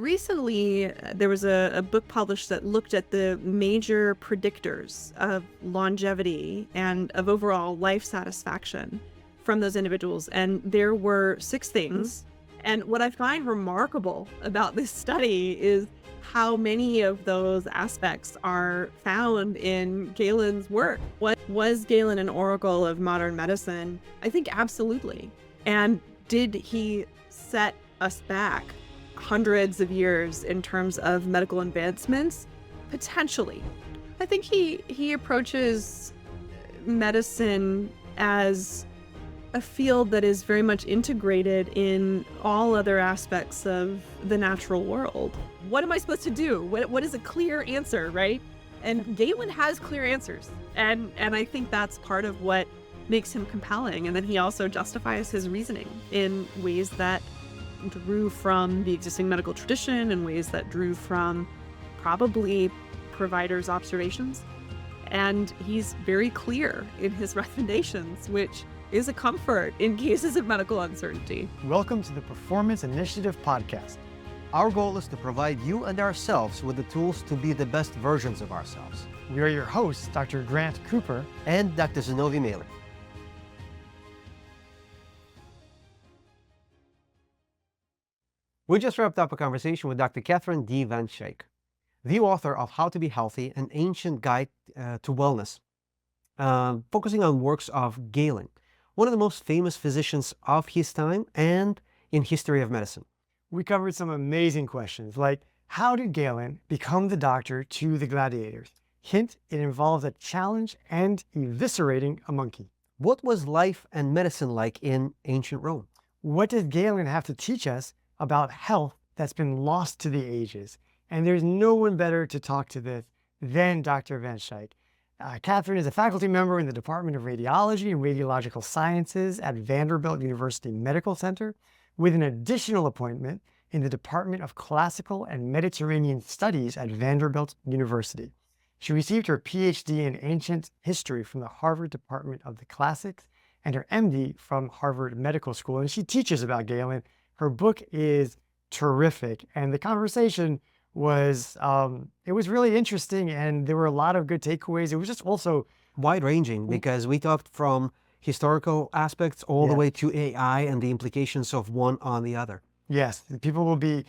Recently, there was a book published that looked at the major predictors of longevity and of overall life satisfaction from those individuals. And there were 6 things. And what I find remarkable about this study is how many of those aspects are found in Galen's work. Was Galen an oracle of modern medicine? I think absolutely. And did he set us back hundreds of years in terms of medical advancements? Potentially. I think he approaches medicine as a field that is very much integrated in all other aspects of the natural world. What am I supposed to do? What is a clear answer, right? And Galen has clear answers. And I think that's part of what makes him compelling. And then he also justifies his reasoning in ways that drew from the existing medical tradition, in ways that drew from probably providers' observations. And he's very clear in his recommendations, which is a comfort in cases of medical uncertainty. Welcome to the Performance Initiative podcast. Our goal is to provide you and ourselves with the tools to be the best versions of ourselves. We are your hosts, Dr. Grant Cooper and Dr. Zinovy Meyler. We just wrapped up a conversation with Dr. Katherine D. Van Schaik, the author of How to Be Healthy, an ancient guide to wellness, focusing on works of Galen, one of the most famous physicians of his time and in history of medicine. We covered some amazing questions like, how did Galen become the doctor to the gladiators? Hint, it involves a challenge and eviscerating a monkey. What was life and medicine like in ancient Rome? What does Galen have to teach us about health that's been lost to the ages? And there's no one better to talk to this than Dr. Van Schaik. Katherine is a faculty member in the Department of Radiology and Radiological Sciences at Vanderbilt University Medical Center, with an additional appointment in the Department of Classical and Mediterranean Studies at Vanderbilt University. She received her PhD in ancient history from the Harvard Department of the Classics and her MD from Harvard Medical School, and she teaches about Galen. Her book is terrific, and the conversation was it was really interesting, and there were a lot of good takeaways. It was just also wide-ranging because we talked from historical aspects all the way to AI and the implications of one on the other. Yes, people will be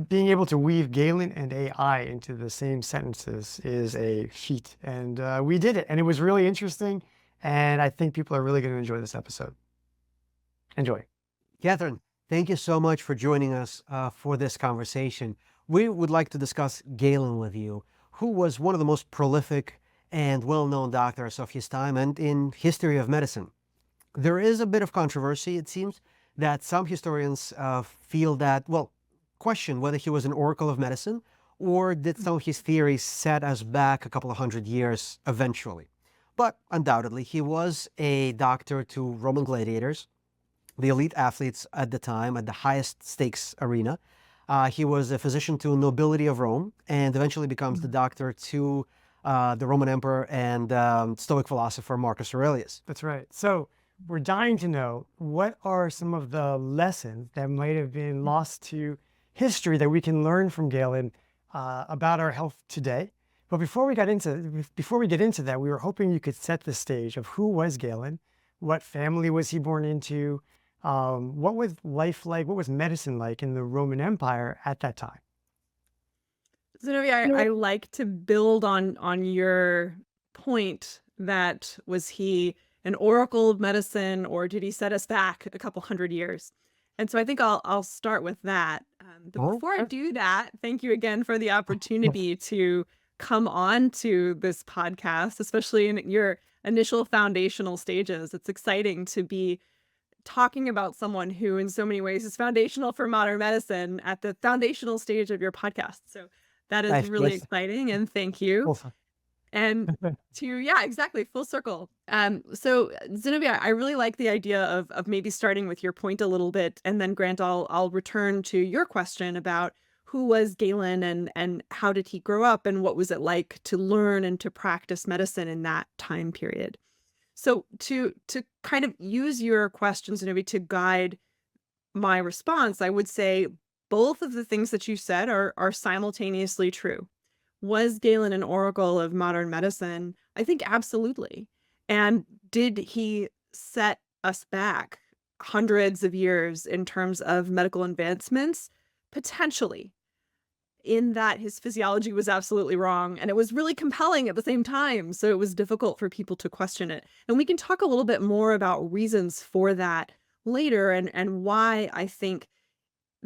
being able to weave Galen and AI into the same sentences is a feat, and we did it, and it was really interesting, and I think people are really going to enjoy this episode. Enjoy. Katherine, thank you so much for joining us for this conversation. We would like to discuss Galen with you, who was one of the most prolific and well-known doctors of his time and in history of medicine. There is a bit of controversy, it seems, that some historians feel that, question whether he was an oracle of medicine or did some of his theories set us back a couple of hundred years eventually. But undoubtedly, he was a doctor to Roman gladiators, the elite athletes at the time at the highest stakes arena. He was a physician to nobility of Rome and eventually becomes the doctor to the Roman emperor and Stoic philosopher Marcus Aurelius. That's right. So we're dying to know, what are some of the lessons that might have been lost to history that we can learn from Galen about our health today? But before we get into that, we were hoping you could set the stage of who was Galen, what family was he born into, what was life like, what was medicine like in the Roman Empire at that time? Zinovy, I like to build on your point that was he an oracle of medicine, or did he set us back a couple hundred years? And so I think I'll start with that. But before I do that, thank you again for the opportunity to come on to this podcast, especially in your initial foundational stages. It's exciting to be talking about someone who in so many ways is foundational for modern medicine at the foundational stage of your podcast. So that is really exciting, and thank you. And exactly, full circle. So Zinovy, I really like the idea of maybe starting with your point a little bit, and then Grant, I'll return to your question about who was Galen and how did he grow up and what was it like to learn and to practice medicine in that time period. So to kind of use your questions, Zinovy, to guide my response, I would say both of the things that you said are simultaneously true. Was Galen an oracle of modern medicine? I think absolutely. And did he set us back hundreds of years in terms of medical advancements? Potentially, in that his physiology was absolutely wrong and it was really compelling at the same time. So it was difficult for people to question it. And we can talk a little bit more about reasons for that later, and why I think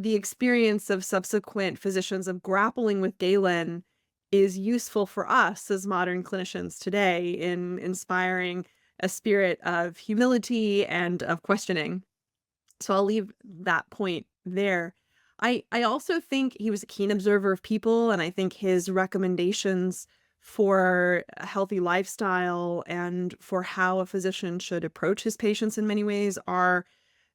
the experience of subsequent physicians of grappling with Galen is useful for us as modern clinicians today in inspiring a spirit of humility and of questioning. So I'll leave that point there. I also think he was a keen observer of people, and I think his recommendations for a healthy lifestyle and for how a physician should approach his patients in many ways are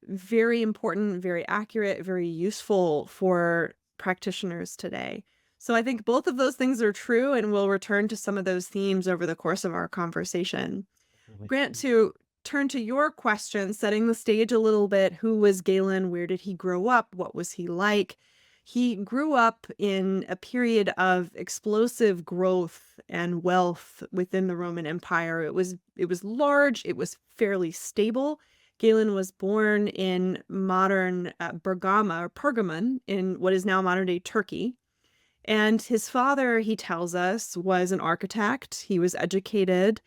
very important, very accurate, very useful for practitioners today. So I think both of those things are true, and we'll return to some of those themes over the course of our conversation. Grant, to turn to your question, setting the stage a little bit, who was Galen? Where did he grow up? What was he like? He grew up in a period of explosive growth and wealth within the Roman Empire. It was large, it was fairly stable. Galen was born in modern Bergama or Pergamon in what is now modern day Turkey. And his father, he tells us, was an architect. He was educated.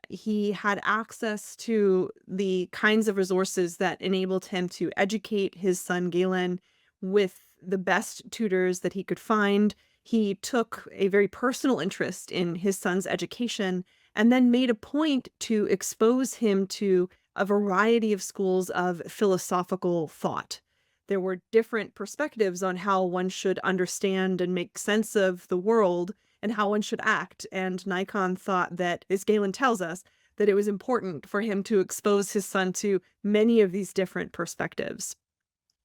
He had access to the kinds of resources that enabled him to educate his son Galen with the best tutors that he could find. He took a very personal interest in his son's education and then made a point to expose him to a variety of schools of philosophical thought. There were different perspectives on how one should understand and make sense of the world and how one should act. And Nikon thought that, as Galen tells us, that it was important for him to expose his son to many of these different perspectives.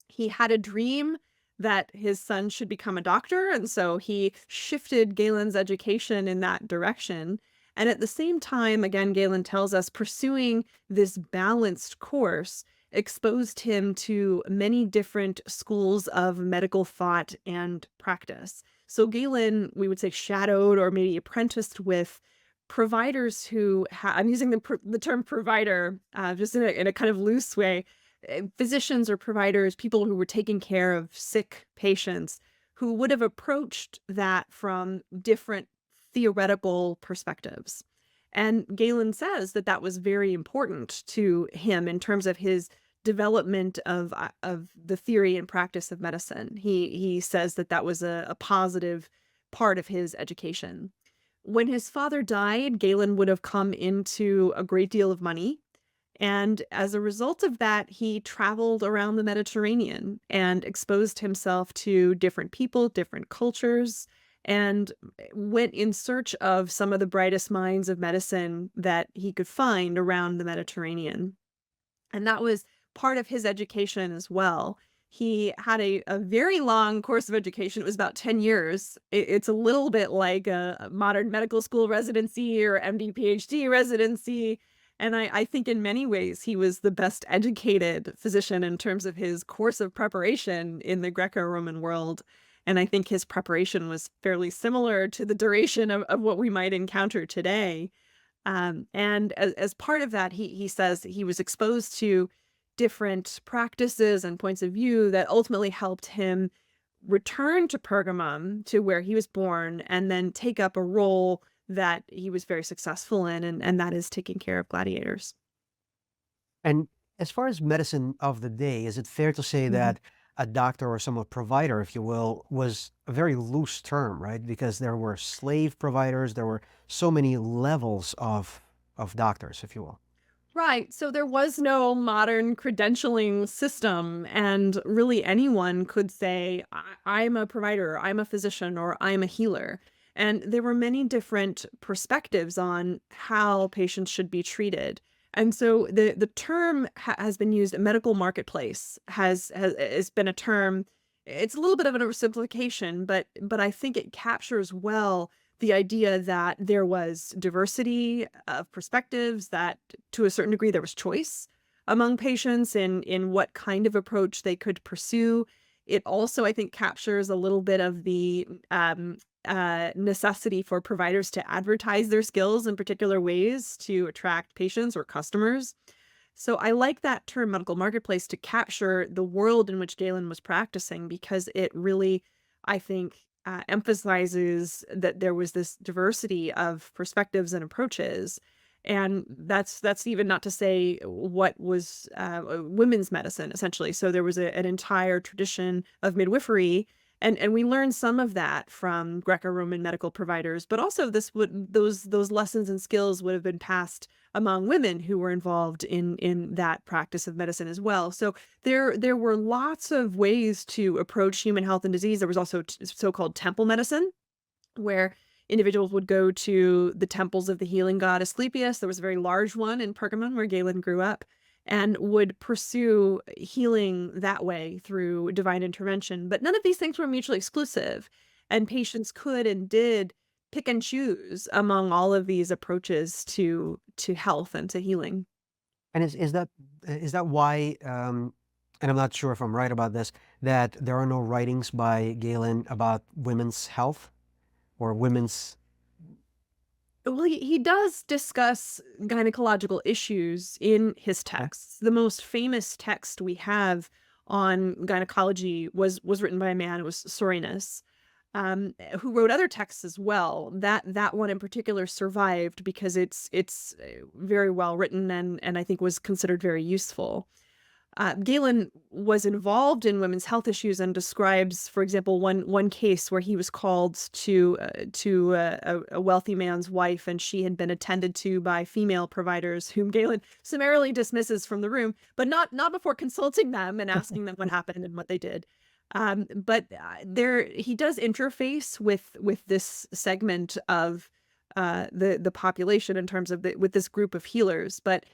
He had a dream that his son should become a doctor, and so he shifted Galen's education in that direction. And at the same time, again, Galen tells us, pursuing this balanced course exposed him to many different schools of medical thought and practice. So Galen, we would say, shadowed or maybe apprenticed with providers who, I'm using the term provider just in a kind of loose way, physicians or providers, people who were taking care of sick patients, who would have approached that from different theoretical perspectives. And Galen says that that was very important to him in terms of his development of the theory and practice of medicine. He says that that was a positive part of his education. When his father died, Galen would have come into a great deal of money. And as a result of that, he traveled around the Mediterranean and exposed himself to different people, different cultures, and went in search of some of the brightest minds of medicine that he could find around the Mediterranean. And that was part of his education as well. He had a very long course of education. It was about 10 years. It's a little bit like a modern medical school residency or MD, PhD residency. And I think in many ways he was the best educated physician in terms of his course of preparation in the Greco-Roman world. And I think his preparation was fairly similar to the duration of what we might encounter today. And as part of that, he says he was exposed to different practices and points of view that ultimately helped him return to Pergamum, to where he was born, and then take up a role that he was very successful in, and that is taking care of gladiators. And as far as medicine of the day, is it fair to say that a doctor or some provider, if you will, was a very loose term, right? Because there were slave providers, there were so many levels of doctors, if you will. Right. So there was no modern credentialing system, and really anyone could say, I'm a provider, I'm a physician, or I'm a healer. And there were many different perspectives on how patients should be treated. And so the term has been used. Medical marketplace has been a term. It's a little bit of an oversimplification, but I think it captures well the idea that there was diversity of perspectives, that to a certain degree there was choice among patients in what kind of approach they could pursue. it also, I think, captures a little bit of the necessity for providers to advertise their skills in particular ways to attract patients or customers. So I like that term medical marketplace to capture the world in which Galen was practicing, because it really, I think, emphasizes that there was this diversity of perspectives and approaches. And that's even not to say what was women's medicine, essentially. So there was an entire tradition of midwifery, and we learned some of that from Greco-Roman medical providers, but also those lessons and skills would have been passed among women who were involved in that practice of medicine as well. So there were lots of ways to approach human health and disease. There was also so-called temple medicine, where individuals would go to the temples of the healing god Asclepius. There was a very large one in Pergamon where Galen grew up, and would pursue healing that way through divine intervention. But none of these things were mutually exclusive, and patients could and did pick and choose among all of these approaches to health and to healing. And is that why, and I'm not sure if I'm right about this, that there are no writings by Galen about women's health or women's? Well, he does discuss gynecological issues in his texts. The most famous text we have on gynecology was written by a man, it was Soranus, who wrote other texts as well. That one in particular survived because it's very well written, and I think was considered very useful. Galen was involved in women's health issues and describes, for example, one case where he was called to a wealthy man's wife, and she had been attended to by female providers whom Galen summarily dismisses from the room, but not before consulting them and asking them what happened and what they did. But there he does interface with this segment of the population in terms of with this group of healers, but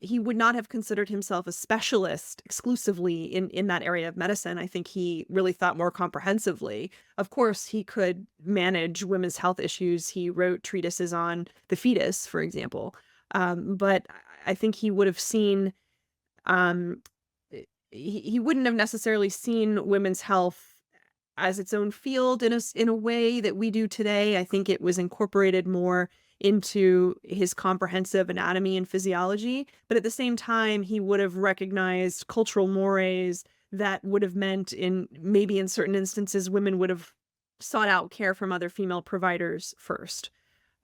he would not have considered himself a specialist exclusively in that area of medicine. I think he really thought more comprehensively. Of course, he could manage women's health issues. He wrote treatises on the fetus, for example. But I think he would have seen, he wouldn't have necessarily seen women's health as its own field in a way that we do today. I think it was incorporated more into his comprehensive anatomy and physiology, but at the same time, he would have recognized cultural mores that would have meant maybe in certain instances, women would have sought out care from other female providers first.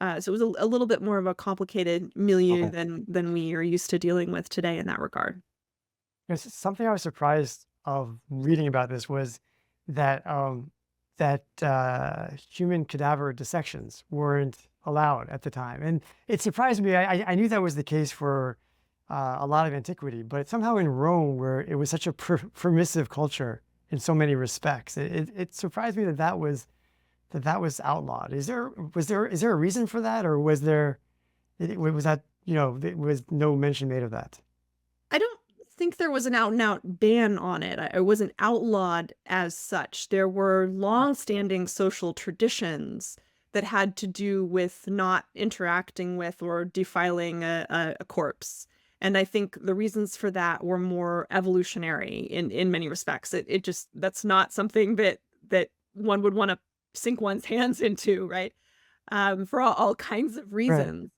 So it was a little bit more of a complicated milieu than we are used to dealing with today in that regard. Yes, something I was surprised of reading about this was that human cadaver dissections weren't allowed at the time. And it surprised me. I knew that was the case for a lot of antiquity, but somehow in Rome, where it was such a permissive culture in so many respects, it surprised me that was outlawed. Is there a reason for that, or was that there was no mention made of that? I don't think there was an out and out ban on it. It wasn't outlawed as such. There were long-standing social traditions that had to do with not interacting with or defiling a corpse. And I think the reasons for that were more evolutionary in many respects. It just, that's not something that one would want to sink one's hands into, right? For all kinds of reasons.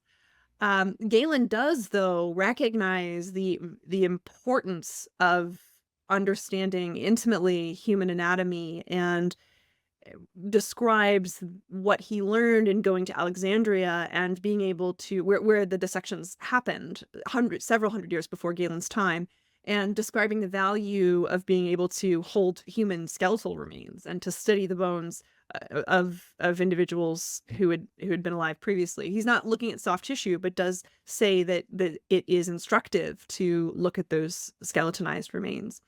Right. Galen does, though, recognize the importance of understanding intimately human anatomy, and describes what he learned in going to Alexandria and being able to, where the dissections happened several hundred years before Galen's time, and describing the value of being able to hold human skeletal remains and to study the bones of individuals who had been alive previously. He's not looking at soft tissue, but does say that it is instructive to look at those skeletonized remains.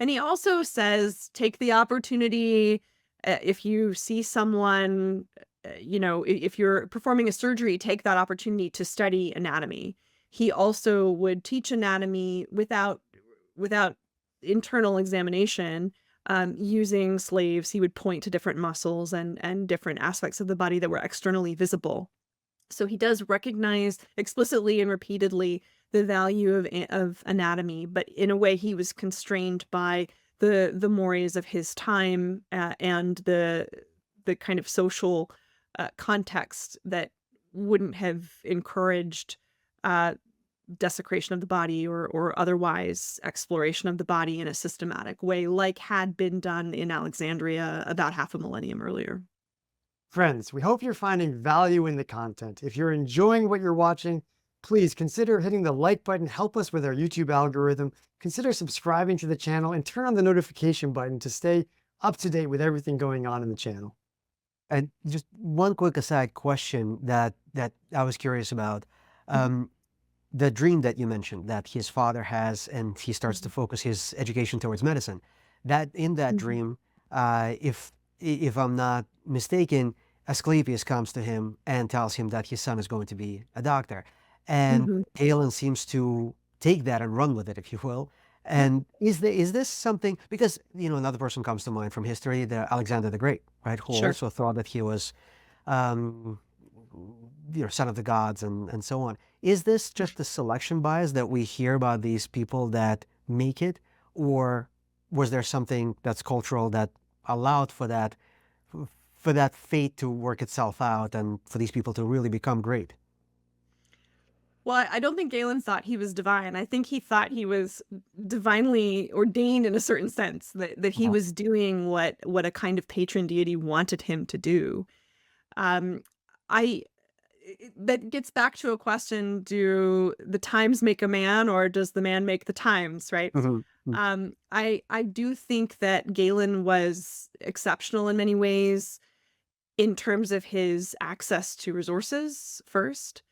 And he also says, take the opportunity. If you see someone, if you're performing a surgery, take that opportunity to study anatomy. He also would teach anatomy without internal examination, using slaves. He would point to different muscles and different aspects of the body that were externally visible. So he does recognize explicitly and repeatedly the value of anatomy, but in a way he was constrained by the mores of his time, and the kind of social context that wouldn't have encouraged uh, desecration of the body or otherwise exploration of the body in a systematic way, like had been done in Alexandria about half a millennium earlier. Friends, we hope you're finding value in the content. If you're enjoying what you're watching, please consider hitting the like button, help us with our YouTube algorithm. Consider subscribing to the channel and turn on the notification button to stay up to date with everything going on in the channel. And just one quick aside question that I was curious about. The dream that you mentioned that his father has, and he starts to focus his education towards medicine. That in that Mhm. dream, if I'm not mistaken, Asclepius comes to him and tells him that his son is going to be a doctor, and Mhm. Galen seems to take that and run with it, if you will. And is this something, because another person comes to mind from history, the Alexander the Great, right, who Sure. also thought that he was um, son of the gods and so on. Is this just a selection bias that we hear about these people that make it, or was there something that's cultural that allowed for that fate to work itself out and for these people to really become great? Well, I don't think Galen thought he was divine. I think he thought he was divinely ordained in a certain sense, that he Uh-huh. was doing what a kind of patron deity wanted him to do. Um, I that gets back to a question: do the times make a man, or does the man make the times? Right. Mhm. Mm. I do think that Galen was exceptional in many ways in terms of his access to resources first.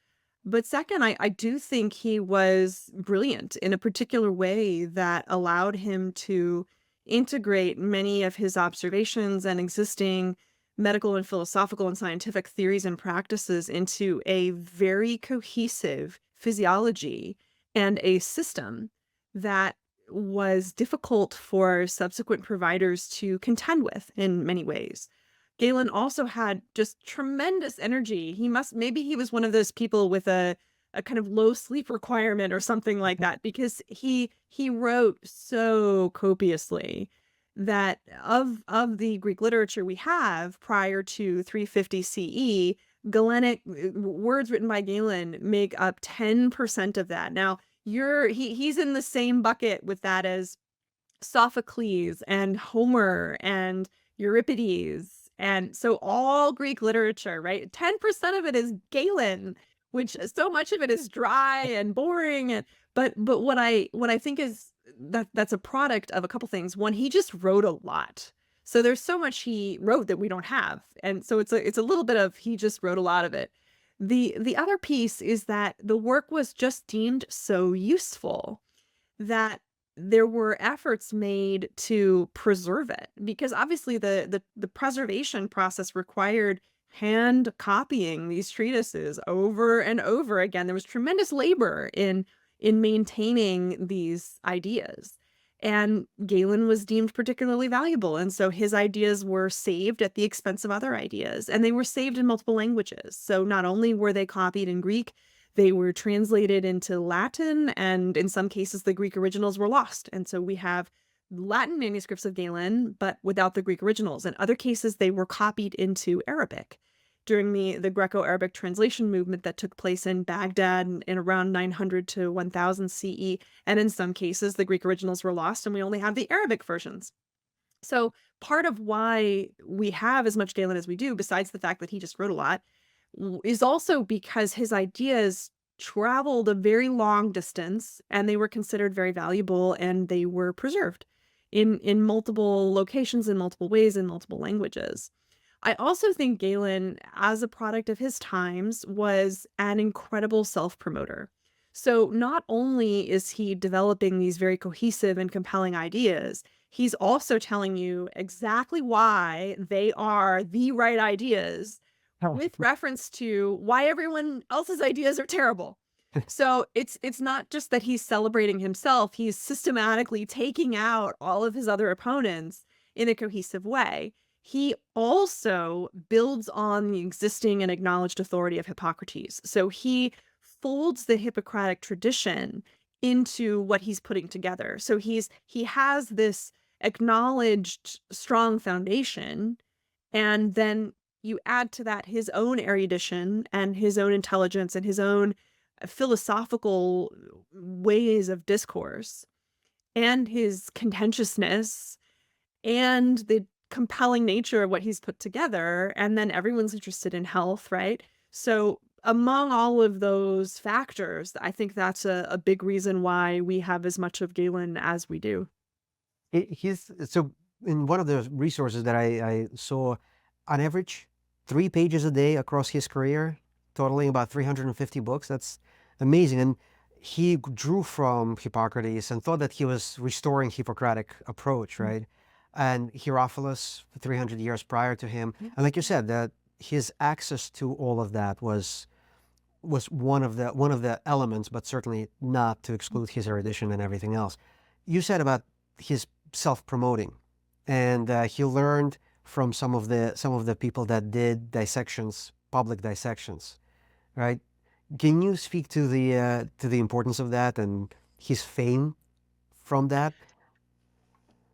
But second, I do think he was brilliant in a particular way that allowed him to integrate many of his observations and existing medical and philosophical and scientific theories and practices into a very cohesive physiology and a system that was difficult for subsequent providers to contend with in many ways. Galen also had just tremendous energy. Maybe he was one of those people with a kind of low sleep requirement or something like that, because he wrote so copiously that of the Greek literature we have prior to 350 CE, Galenic words written by Galen make up 10% of that. Now, he's in the same bucket with that as Sophocles and Homer and Euripides. And so all Greek literature, right? 10% of it is Galen, which so much of it is dry and boring. But what I think is that's a product of a couple things. One, he just wrote a lot. So there's so much he wrote that we don't have. And so it's a little bit of he just wrote a lot of it. The other piece is that the work was just deemed so useful that there were efforts made to preserve it, because obviously the preservation process required hand copying these treatises over and over again. There was tremendous labor in maintaining these ideas. And Galen was deemed particularly valuable. And so his ideas were saved at the expense of other ideas, and they were saved in multiple languages. So not only were they copied in Greek, they were translated into Latin, and in some cases, the Greek originals were lost. And so we have Latin manuscripts of Galen, but without the Greek originals. In other cases, they were copied into Arabic during the Greco-Arabic translation movement that took place in Baghdad in around 900 to 1000 CE. And in some cases, the Greek originals were lost, and we only have the Arabic versions. So part of why we have as much Galen as we do, besides the fact that he just wrote a lot, is also because his ideas traveled a very long distance, and they were considered very valuable, and they were preserved in multiple locations, in multiple ways, in multiple languages. I also think Galen, as a product of his times, was an incredible self-promoter. So not only is he developing these very cohesive and compelling ideas, he's also telling you exactly why they are the right ideas, with reference to why everyone else's ideas are terrible. So it's not just that he's celebrating himself, he's systematically taking out all of his other opponents in a cohesive way. He also builds on the existing and acknowledged authority of Hippocrates. So he folds the Hippocratic tradition into what he's putting together. So he has this acknowledged strong foundation, and then you add to that his own erudition and his own intelligence and his own philosophical ways of discourse and his contentiousness and the compelling nature of what he's put together. And then everyone's interested in health, right? So among all of those factors, I think that's a big reason why we have as much of Galen as we do. He's so in one of the resources that I saw, on average, 3 pages a day across his career, totaling about 350 books. That's amazing. And he drew from Hippocrates and thought that he was restoring Hippocratic approach, right? And Herophilus, 300 years prior to him. And like you said, that his access to all of that was one of the elements, but certainly not to exclude his erudition and everything else. You said about his self-promoting, and he learned from some of the people that did dissections, public dissections, right? Can you speak to the importance of that and his fame from that?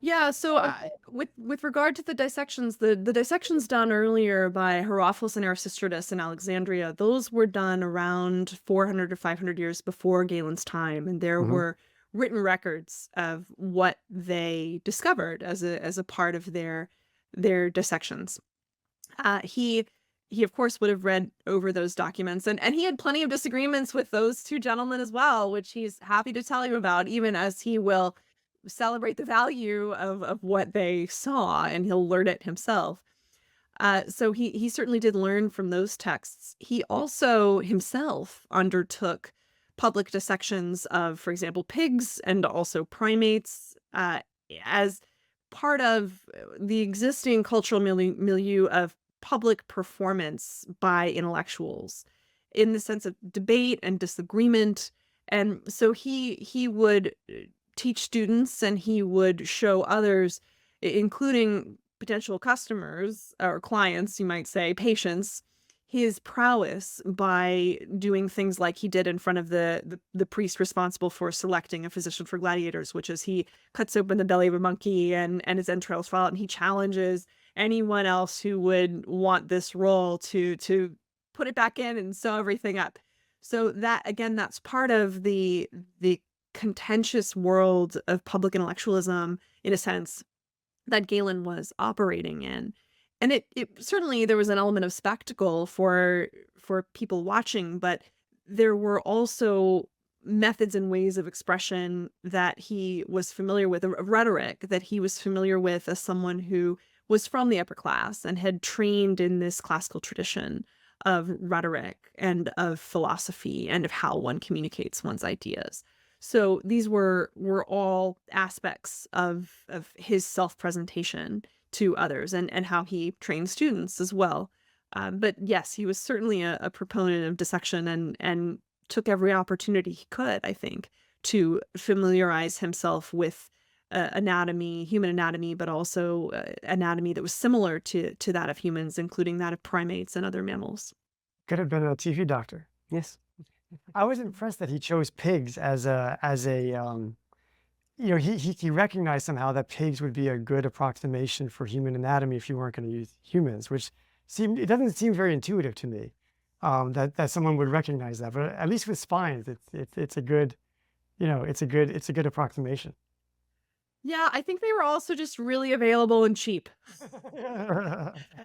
Yeah, so with regard to the dissections, the dissections done earlier by Herophilus and Erasistratus in Alexandria, those were done around 400 to 500 years before Galen's time, and there Mm-hmm. were written records of what they discovered as a part of their dissections. He of course would have read over those documents, and he had plenty of disagreements with those two gentlemen as well, which he's happy to tell you about, even as he will celebrate the value of what they saw, and he'll learn it himself. So he certainly did learn from those texts. He also himself undertook public dissections of, for example, pigs and also primates, as part of the existing cultural milieu of public performance by intellectuals in the sense of debate and disagreement. And so he would teach students, and he would show others, including potential customers or clients, you might say, patients, his prowess by doing things like he did in front of the priest responsible for selecting a physician for Gladiators, which is he cuts open the belly of a monkey and his entrails fall out, and he challenges anyone else who would want this role to put it back in and sew everything up. So that, again, that's part of the contentious world of public intellectualism, in a sense, that Galen was operating in. And it certainly, there was an element of spectacle for people watching, but there were also methods and ways of expression that he was familiar with, a rhetoric that he was familiar with as someone who was from the upper class and had trained in this classical tradition of rhetoric and of philosophy and of how one communicates one's ideas. So these were all aspects of his self-presentation to others, and how he trained students as well. But yes, he was certainly a proponent of dissection, and took every opportunity he could, I think, to familiarize himself with anatomy, human anatomy, but also anatomy that was similar to that of humans, including that of primates and other mammals. Could have been a TV doctor. Yes. I was impressed that he chose pigs as a he recognized somehow that pigs would be a good approximation for human anatomy if you weren't going to use humans, which it doesn't seem very intuitive to me, that someone would recognize that. But at least with spines, it's a good, it's a good approximation. Yeah, I think they were also just really available and cheap.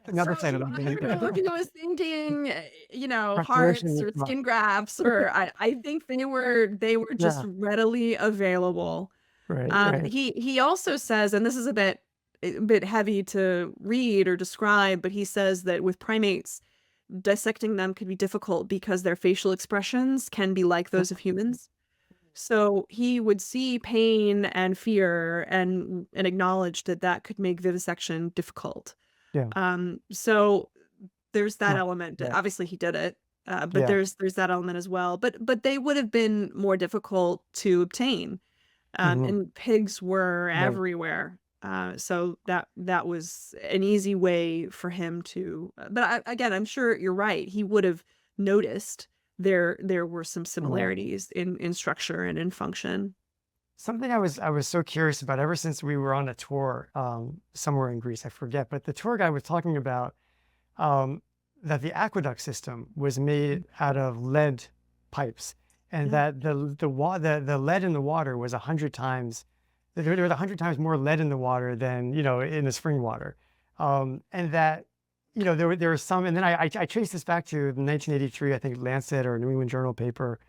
Another So side of if I was thinking, hearts Approximation. or skin grafts, or I think they were just Yeah. readily available. Right. He also says, and this is a bit heavy to read or describe, but he says that with primates, dissecting them could be difficult because their facial expressions can be like those of humans. So he would see pain and fear and acknowledge that could make vivisection difficult. Yeah. So there's that Huh. element. Yeah. Obviously he did it, but Yeah. there's that element as well. But they would have been more difficult to obtain. Mhm. And pigs were Right. everywhere. So that was an easy way for him to. But again, I'm sure you're right. He would have noticed there were some similarities in structure and in function. Something I was so curious about ever since we were on a tour somewhere in Greece, I forget, but the tour guide was talking about um, that the aqueduct system was made out of lead pipes, and Yeah. that the lead in the water was 100 times. There was 100 times more lead in the water than in the spring water, and that there was some. And then I traced this back to the 1983, I think, Lancet or New England Journal paper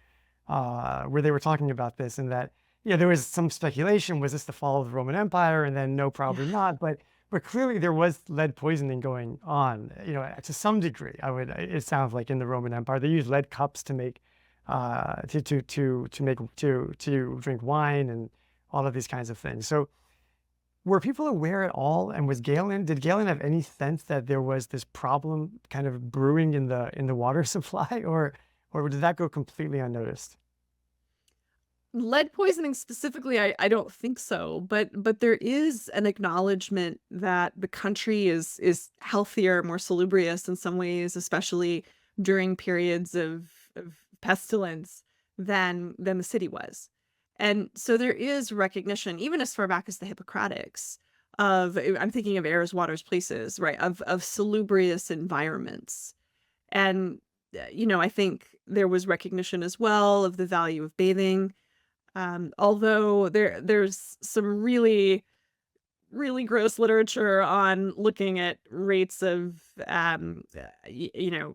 where they were talking about this, and that there was some speculation: was this the fall of the Roman Empire? And then no, probably Yeah. not. But clearly there was lead poisoning going on, to some degree. It sounds like in the Roman Empire they used lead cups to make to drink wine and all of these kinds of things. So were people aware at all? And did Galen have any sense that there was this problem kind of brewing in the water supply, or did that go completely unnoticed? Lead poisoning specifically, I don't think so, but there is an acknowledgement that the country is healthier, more salubrious in some ways, especially during periods of pestilence than the city was. And so there is recognition, even as far back as the Hippocratics, of I'm thinking of airs, waters, places, right, of salubrious environments. And I think there was recognition as well of the value of bathing. Although there's some really, really gross literature on looking at rates of,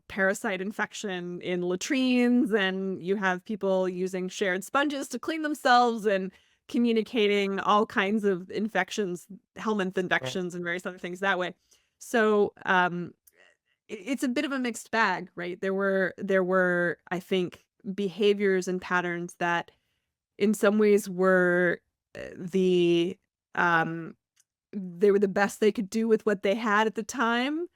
parasite infection in latrines, and you have people using shared sponges to clean themselves and communicating all kinds of infections, helminth Right. infections, and various other things that way. So, it's a bit of a mixed bag, right? There were, I think, behaviors and patterns that in some ways were the um they were the best they could do with what they had at the time,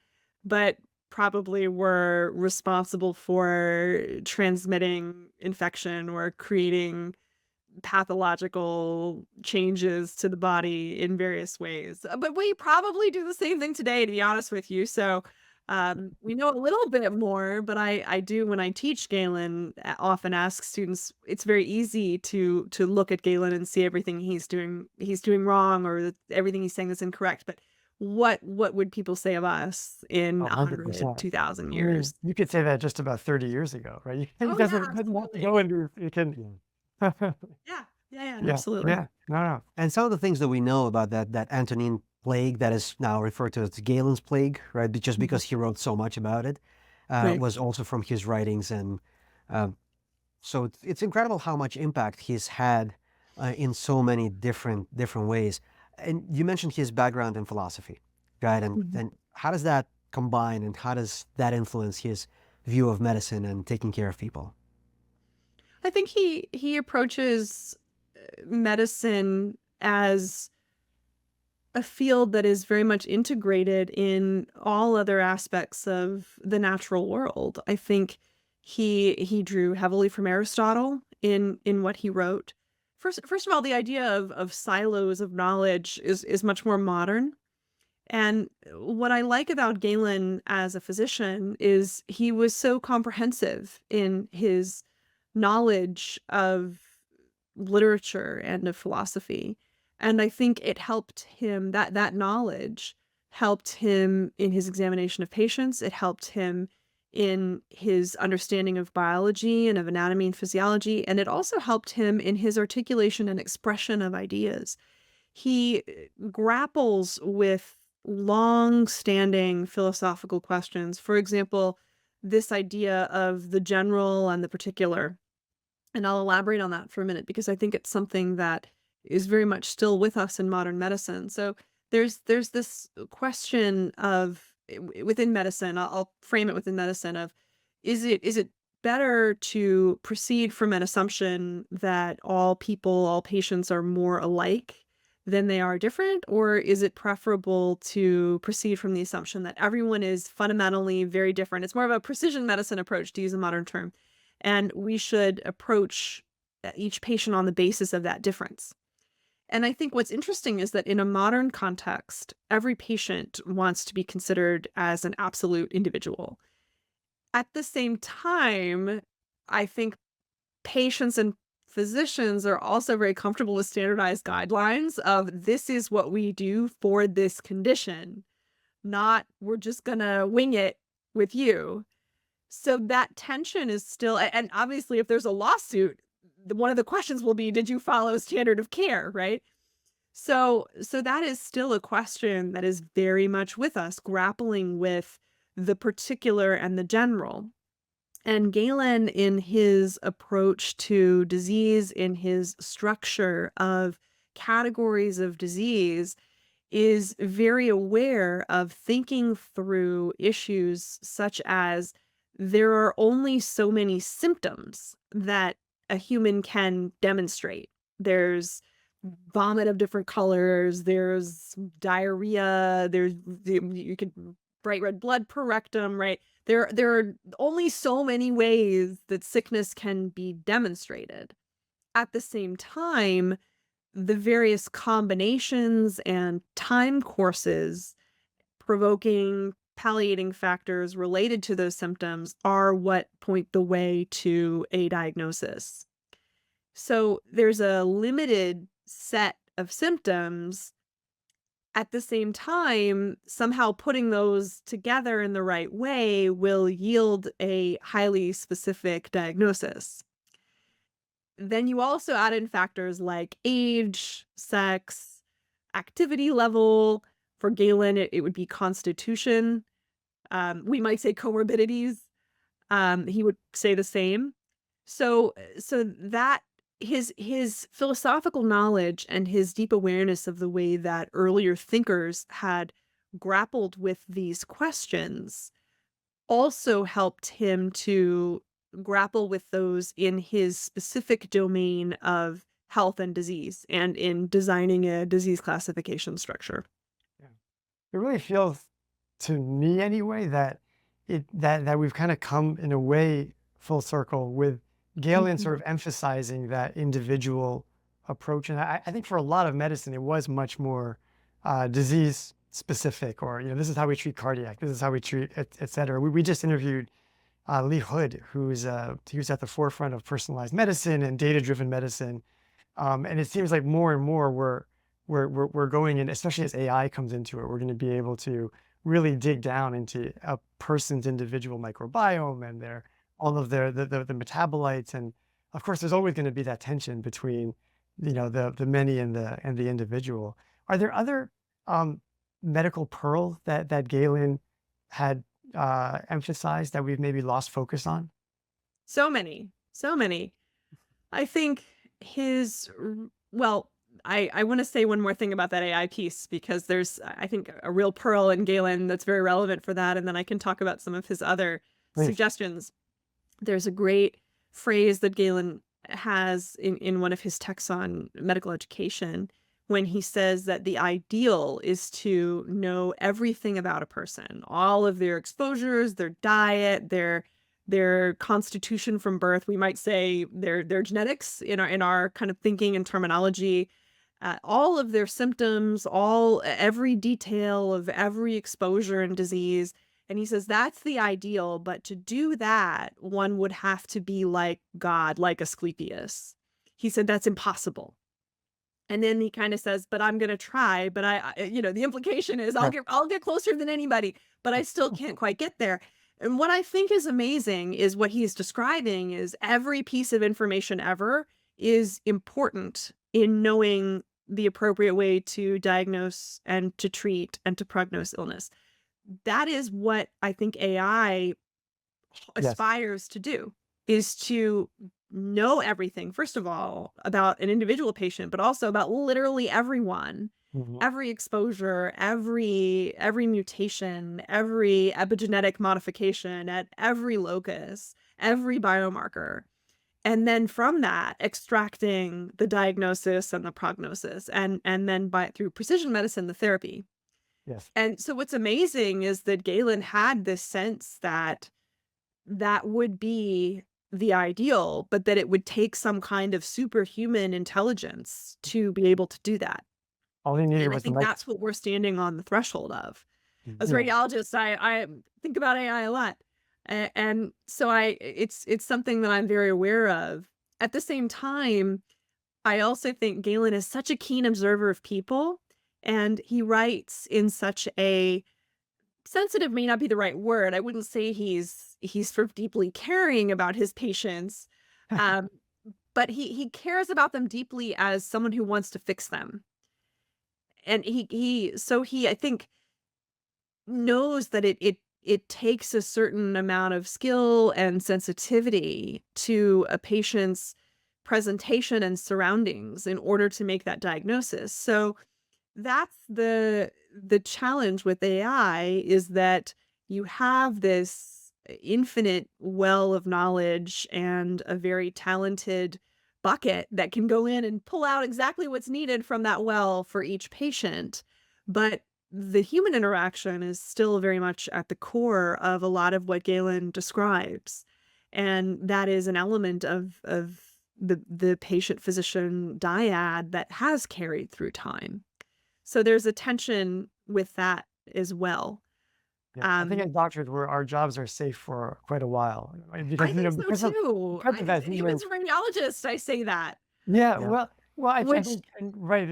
but probably were responsible for transmitting infection or creating pathological changes to the body in various ways. But we probably do the same thing today, to be honest with you. So we know a little bit more, but I do when I teach Galen, often ask students. It's very easy to look at Galen and see everything he's doing wrong, or that everything he's saying is incorrect. But what would people say of us in 100, 100%. 2,000 I mean, years? you could say that just about 30 years ago, right? It Oh yeah, doesn't have to absolutely. go into, you can, Yeah, yeah, yeah, yeah, absolutely. yeah, no, no. And some of the things that we know about that Antonine plague that is now referred to as Galen's plague, right? Just Mhm. because he wrote so much about it, Right. was also from his writings, and um, so it's incredible how much impact he's had in so many different ways. And you mentioned his background in philosophy, right? Mhm. And how does that combine, and how does that influence his view of medicine and taking care of people? I think he approaches medicine as a field that is very much integrated in all other aspects of the natural world. I think he drew heavily from Aristotle in what he wrote. First of all, the idea of silos of knowledge is much more modern. And what I like about Galen as a physician is he was so comprehensive in his knowledge of literature and of philosophy. And I think it helped him, that knowledge helped him in his examination of patients. It helped him in his understanding of biology and of anatomy and physiology. And it also helped him in his articulation and expression of ideas. He grapples with long-standing philosophical questions. For example, this idea of the general and the particular. And I'll elaborate on that for a minute because I think it's something that is very much still with us in modern medicine. So there's this question of within medicine. I'll frame it within medicine of is it better to proceed from an assumption that all people, all patients are more alike than they are different, or is it preferable to proceed from the assumption that everyone is fundamentally very different? It's more of a precision medicine approach, to use a modern term, and we should approach each patient on the basis of that difference. And I think what's interesting is that in a modern context, every patient wants to be considered as an absolute individual. At the same time, I think patients and physicians are also very comfortable with standardized guidelines of this is what we do for this condition, not we're just gonna wing it with you. So that tension is still, and obviously if there's a lawsuit, one of the questions will be, did you follow standard of care, right? So that is still a question that is very much with us, grappling with the particular and the general. And Galen, in his approach to disease, in his structure of categories of disease, is very aware of thinking through issues such as there are only so many symptoms that a human can demonstrate. There's vomit of different colors, there's diarrhea, you could bright red blood per rectum, right? There are only so many ways that sickness can be demonstrated. At the same time, the various combinations and time courses provoking palliating factors related to those symptoms are what point the way to a diagnosis. So there's a limited set of symptoms. At the same time, somehow putting those together in the right way will yield a highly specific diagnosis. Then you also add in factors like age, sex, activity level. For Galen, it would be constitution. We might say comorbidities. He would say the same. So that his philosophical knowledge and his deep awareness of the way that earlier thinkers had grappled with these questions also helped him to grapple with those in his specific domain of health and disease and in designing a disease classification structure. Yeah. It really feels to me anyway that that we've kind of come in a way full circle with Galen sort of emphasizing that individual approach. And I think for a lot of medicine, it was much more disease specific, or, this is how we treat cardiac, this is how we treat, et cetera. We just interviewed Lee Hood, who's at the forefront of personalized medicine and data-driven medicine. And it seems like more and more we're going in, especially as AI comes into it, we're going to be able to really dig down into a person's individual microbiome and all of the metabolites. And of course, there's always going to be that tension between, the many and the individual. Are there other medical pearls that Galen had emphasized that we've maybe lost focus on? So many. I think I want to say one more thing about that AI piece, because there's, I think, a real pearl in Galen that's very relevant for that. And then I can talk about some of his other suggestions. There's a great phrase that Galen has in one of his texts on medical education, when he says that the ideal is to know everything about a person, all of their exposures, their diet, their constitution from birth. We might say their genetics in our kind of thinking and terminology, all of their symptoms, every detail of every exposure and disease. And he says that's the ideal, but to do that, one would have to be like God, like Asclepius. He said that's impossible. And then he kind of says, but I'm going to try, but the implication is I'll get closer than anybody, but I still can't quite get there. And what I think is amazing is what he's describing is every piece of information ever is important in knowing the appropriate way to diagnose and to treat and to prognose illness. That is what I think AI aspires to do, is to know everything, first of all, about an individual patient, but also about literally everyone, every exposure, every mutation, every epigenetic modification at every locus, every biomarker. And then from that, extracting the diagnosis and the prognosis, and then through precision medicine, the therapy. Yes. And so what's amazing is that Galen had this sense that would be the ideal, but that it would take some kind of superhuman intelligence to be able to do that. All he needed And I was think that's what we're standing on the threshold of. As radiologists, I think about AI a lot. And so it's something that I'm very aware of. at the same time, I also think Galen is such a keen observer of people, and he writes in such a sensitive may not be the right word. I wouldn't say he's sort of deeply caring about his patients, um, but he cares about them deeply as someone who wants to fix them. And he I think knows that it takes a certain amount of skill and sensitivity to a patient's presentation and surroundings in order to make that diagnosis. So that's the challenge with AI, is that you have this infinite well of knowledge and a very talented bucket that can go in and pull out exactly what's needed from that well for each patient. But the human interaction is still very much at the core of a lot of what Galen describes. And that is an element of the patient physician dyad that has carried through time. So there's a tension with that as well. Yeah, I think as doctors, our jobs are safe for quite a while. I think so too. Even as a radiologist, I say that. Yeah, Yeah. well, I Which think, right,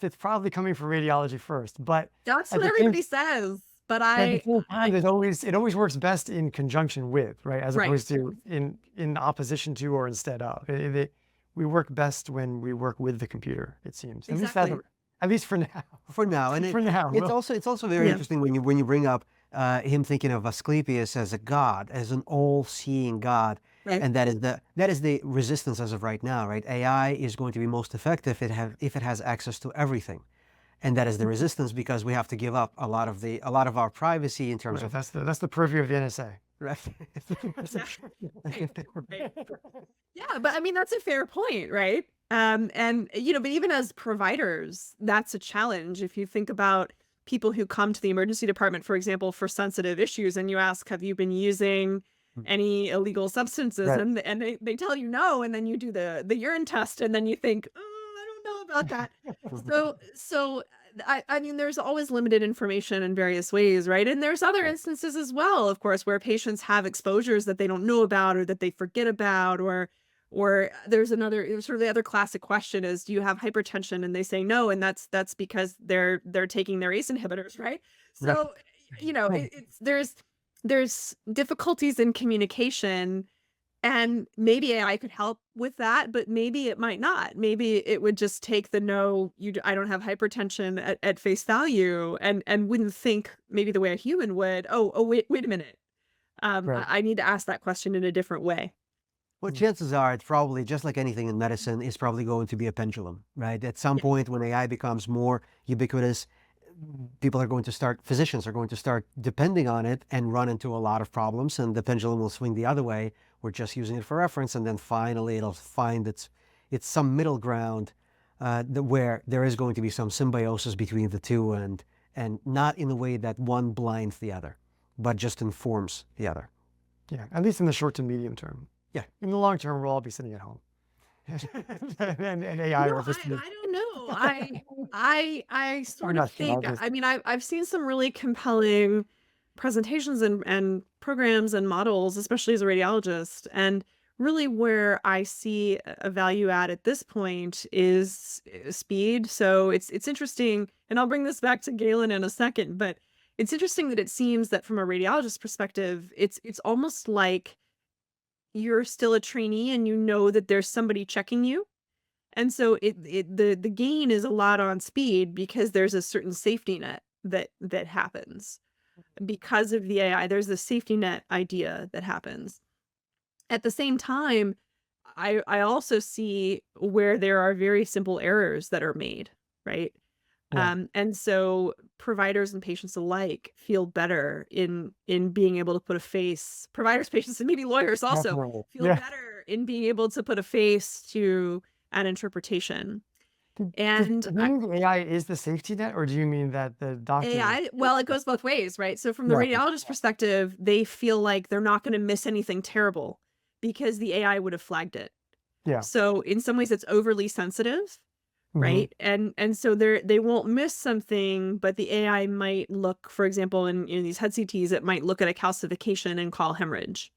it's probably coming from radiology first, but that's at what the same everybody says. But at the I same time, it always works best in conjunction with, right, as right. opposed to in opposition to or instead of. We work best when we work with the computer, it seems. Exactly. At least for now. For now, and For now, it's also very Yeah. interesting when you bring up him thinking of Asclepius as a god, as an all-seeing god, Right. and that is the resistance as of right now, right? AI is going to be most effective if it has access to everything, and that is the resistance because we have to give up a lot of our privacy in terms right, of that's the purview of the NSA. right. Right. Yeah, but I mean that's a fair point, right? And but even as providers, that's a challenge. If you think about people who come to the emergency department, for example, for sensitive issues, and you ask, have you been using any illegal substances? Right. And they tell you no, and then you do the urine test, and then you think, oh, I don't know about that. So I mean, there's always limited information in various ways, right? And there's other instances as well, of course, where patients have exposures that they don't know about or that they forget about, or there's sort of the other classic question is, do you have hypertension? And they say no, and that's because they're taking their ACE inhibitors, right? Right. So, there's difficulties in communication. And maybe AI could help with that, but maybe it might not. Maybe it would just take the no, I don't have hypertension at face value, and wouldn't think maybe the way a human would. Oh, wait a minute. Right. I need to ask that question in a different way. Well, chances are it's probably just like anything in medicine is probably going to be a pendulum, right? At some point when AI becomes more ubiquitous, physicians are going to start depending on it and run into a lot of problems, and the pendulum will swing the other way. We're just using it for reference, and then finally it'll find it's some middle ground where there is going to be some symbiosis between the two, and not in a way that one blinds the other, but just informs the other. Yeah, at least in the short to medium term. Yeah. In the long term, we'll all be sitting at home. and AI will just I don't know. I sort of think, I mean, I've seen some really compelling presentations and programs and models, especially as a radiologist. And really where I see a value add at this point is speed. So it's interesting, and I'll bring this back to Galen in a second, but it's interesting that it seems that from a radiologist perspective, it's almost like you're still a trainee and you know that there's somebody checking you. And so the gain is a lot on speed because there's a certain safety net that happens. Because of the AI, there's the safety net idea that happens. At the same time, I also see where there are very simple errors that are made, right? Yeah. And so providers and patients alike feel better in being able to put a face. Providers, patients, and maybe lawyers also feel better in being able to put a face to an interpretation. And do you mean the AI is the safety net, or do you mean that the doctor? AI, well, it goes both ways, right? So from the radiologist perspective, they feel like they're not going to miss anything terrible because the AI would have flagged it. Yeah. So in some ways, it's overly sensitive, right? And so they won't miss something, but the AI might look, for example, in these head CTs, it might look at a calcification and call hemorrhage.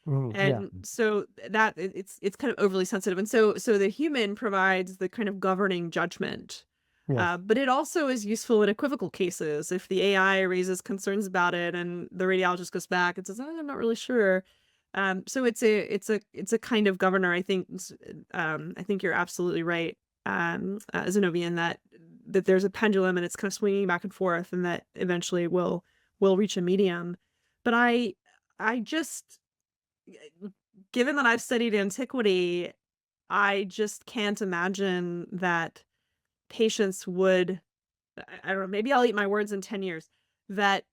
Yeah. And so that it's kind of overly sensitive. And so the human provides the kind of governing judgment. Yes. But it also is useful in equivocal cases. If the AI raises concerns about it and the radiologist goes back and says, "Oh, I'm not really sure." So it's a kind of governor. I think you're absolutely right, Zinovy, in that there's a pendulum and it's kind of swinging back and forth, and that eventually will reach a medium. But I just, given that I've studied antiquity, I just can't imagine that patients would, I don't know, maybe I'll eat my words in 10 years, that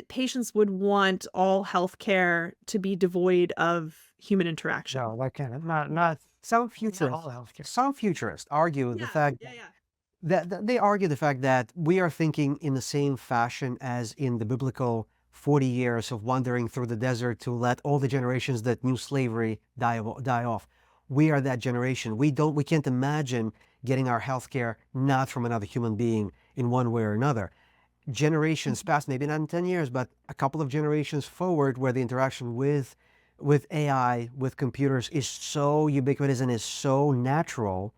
patients would want all healthcare to be devoid of human interaction. No, that kind of not Some not futurists, all healthcare. some futurists argue the Yeah, fact yeah, yeah. that they argue the fact that we are thinking in the same fashion as in the biblical 40 years of wandering through the desert to let all the generations that knew slavery die off. We are that generation. We can't imagine getting our health care not from another human being in one way or another. Generations past, maybe not in 10 years, but a couple of generations forward, where the interaction with AI, with computers is so ubiquitous and is so natural,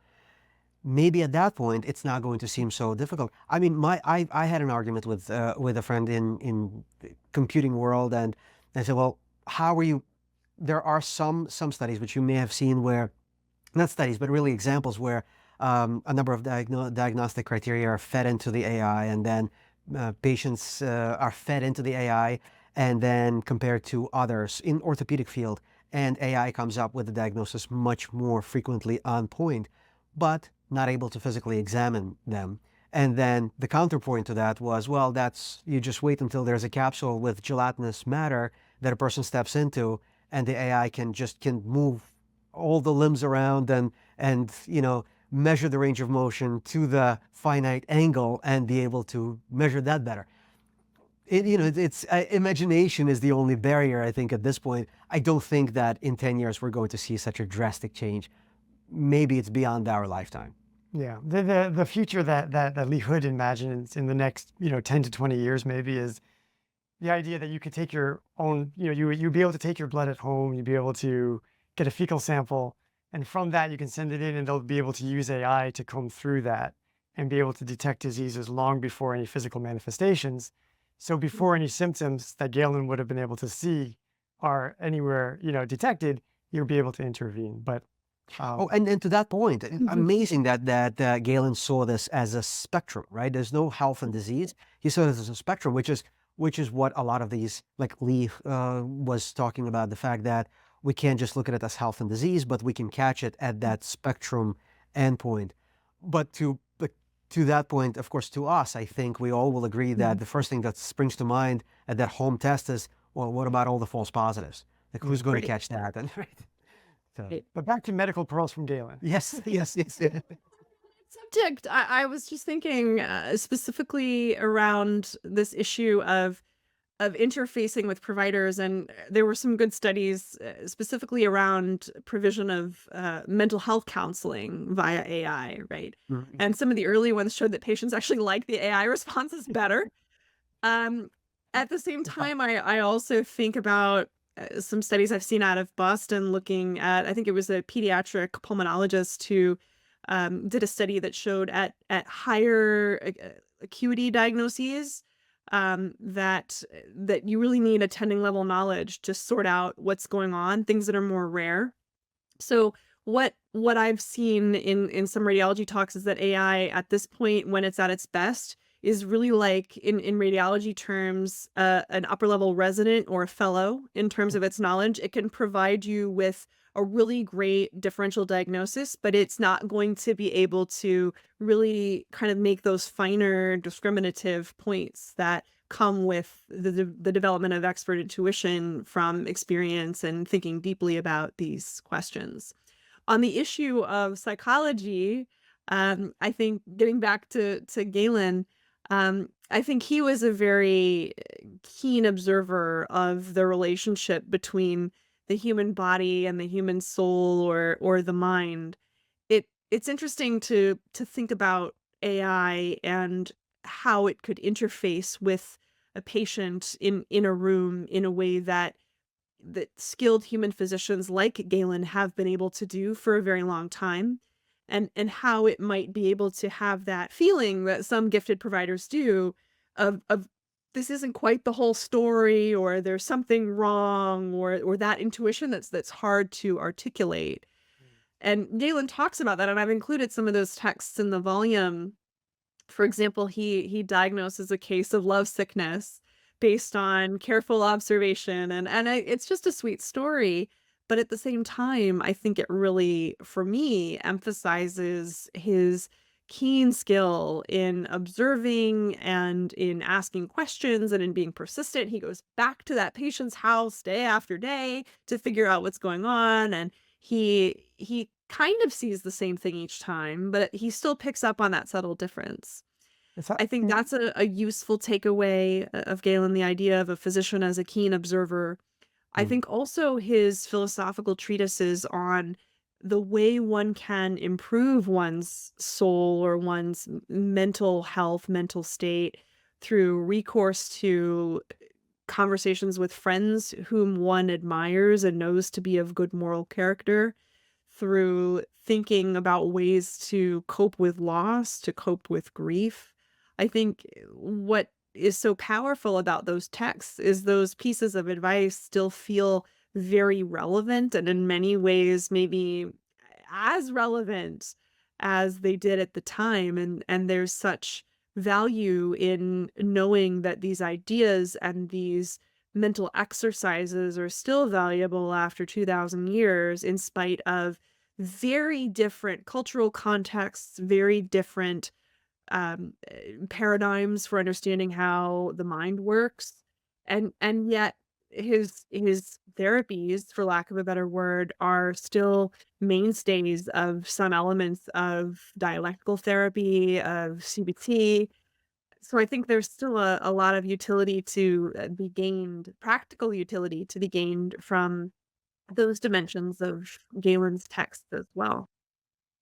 maybe at that point it's not going to seem so difficult. I mean, I had an argument with a friend in the computing world, and I said, well, how are you? There are some studies which you may have seen where, not studies, but really examples where a number of diagnostic criteria are fed into the AI, and then patients are fed into the AI, and then compared to others in orthopedic field, and AI comes up with the diagnosis much more frequently on point, but not able to physically examine them. And then the counterpoint to that was, well, that's, you just wait until there's a capsule with gelatinous matter that a person steps into, and the AI can move all the limbs around and measure the range of motion to the finite angle and be able to measure that better. It's imagination is the only barrier, I think, at this point. I don't think that in 10 years we're going to see such a drastic change. Maybe it's beyond our lifetime. Yeah, the future that Lee Hood imagines in the next 10 to 20 years maybe is the idea that you could take your own, you'd be able to take your blood at home, you'd be able to get a fecal sample, and from that you can send it in, and they'll be able to use AI to comb through that and be able to detect diseases long before any physical manifestations. So before any symptoms that Galen would have been able to see are anywhere, detected, you'll be able to intervene. But Oh, and to that point, amazing that Galen saw this as a spectrum, right? There's no health and disease. He saw this as a spectrum, which is what a lot of these, like Lee was talking about, the fact that we can't just look at it as health and disease, but we can catch it at that spectrum endpoint. But to that point, of course, to us, I think we all will agree that the first thing that springs to mind at that home test is, well, what about all the false positives? Like, who's going to catch that? And right. So, but back to medical pearls from Galen. yes. Subject, I was just thinking specifically around this issue of interfacing with providers, and there were some good studies specifically around provision of mental health counseling via AI, right? Mhm. And some of the early ones showed that patients actually like the AI responses better. At the same time, I also think about some studies I've seen out of Boston looking at, I think it was a pediatric pulmonologist who did a study that showed at higher acuity diagnoses that you really need attending level knowledge to sort out what's going on, things that are more rare. So what I've seen in some radiology talks is that AI at this point, when it's at its best, is really like in radiology terms, an upper level resident or a fellow in terms of its knowledge. It can provide you with a really great differential diagnosis, but it's not going to be able to really kind of make those finer discriminative points that come with the development of expert intuition from experience and thinking deeply about these questions. On the issue of psychology, I think getting back to Galen, I think he was a very keen observer of the relationship between the human body and the human soul or the mind. It's interesting to think about AI and how it could interface with a patient in a room in a way that that skilled human physicians like Galen have been able to do for a very long time, and how it might be able to have that feeling that some gifted providers do of this isn't quite the whole story, or there's something wrong, or that intuition that's hard to articulate. And Galen talks about that, and I've included some of those texts in the volume. For example, he diagnoses a case of love sickness based on careful observation, it's just a sweet story. But at the same time, I think it really, for me, emphasizes his keen skill in observing and in asking questions and in being persistent. He goes back to that patient's house day after day to figure out what's going on, and he kind of sees the same thing each time, but he still picks up on that subtle difference. It's hard- I think that's a useful takeaway of Galen, the idea of a physician as a keen observer. I Mm. think also his philosophical treatises on the way one can improve one's soul or one's mental health, mental state through recourse to conversations with friends whom one admires and knows to be of good moral character, through thinking about ways to cope with loss, to cope with grief. I think what is so powerful about those texts is those pieces of advice still feel very relevant, and in many ways maybe as relevant as they did at the time. And there's such value in knowing that these ideas and these mental exercises are still valuable after 2000 years, in spite of very different cultural contexts, very different paradigms for understanding how the mind works. And yet his therapies, for lack of a better word, are still mainstays of some elements of dialectical therapy, of CBT. So I think there's still a lot of utility to be gained, practical utility to be gained from those dimensions of Galen's text as well.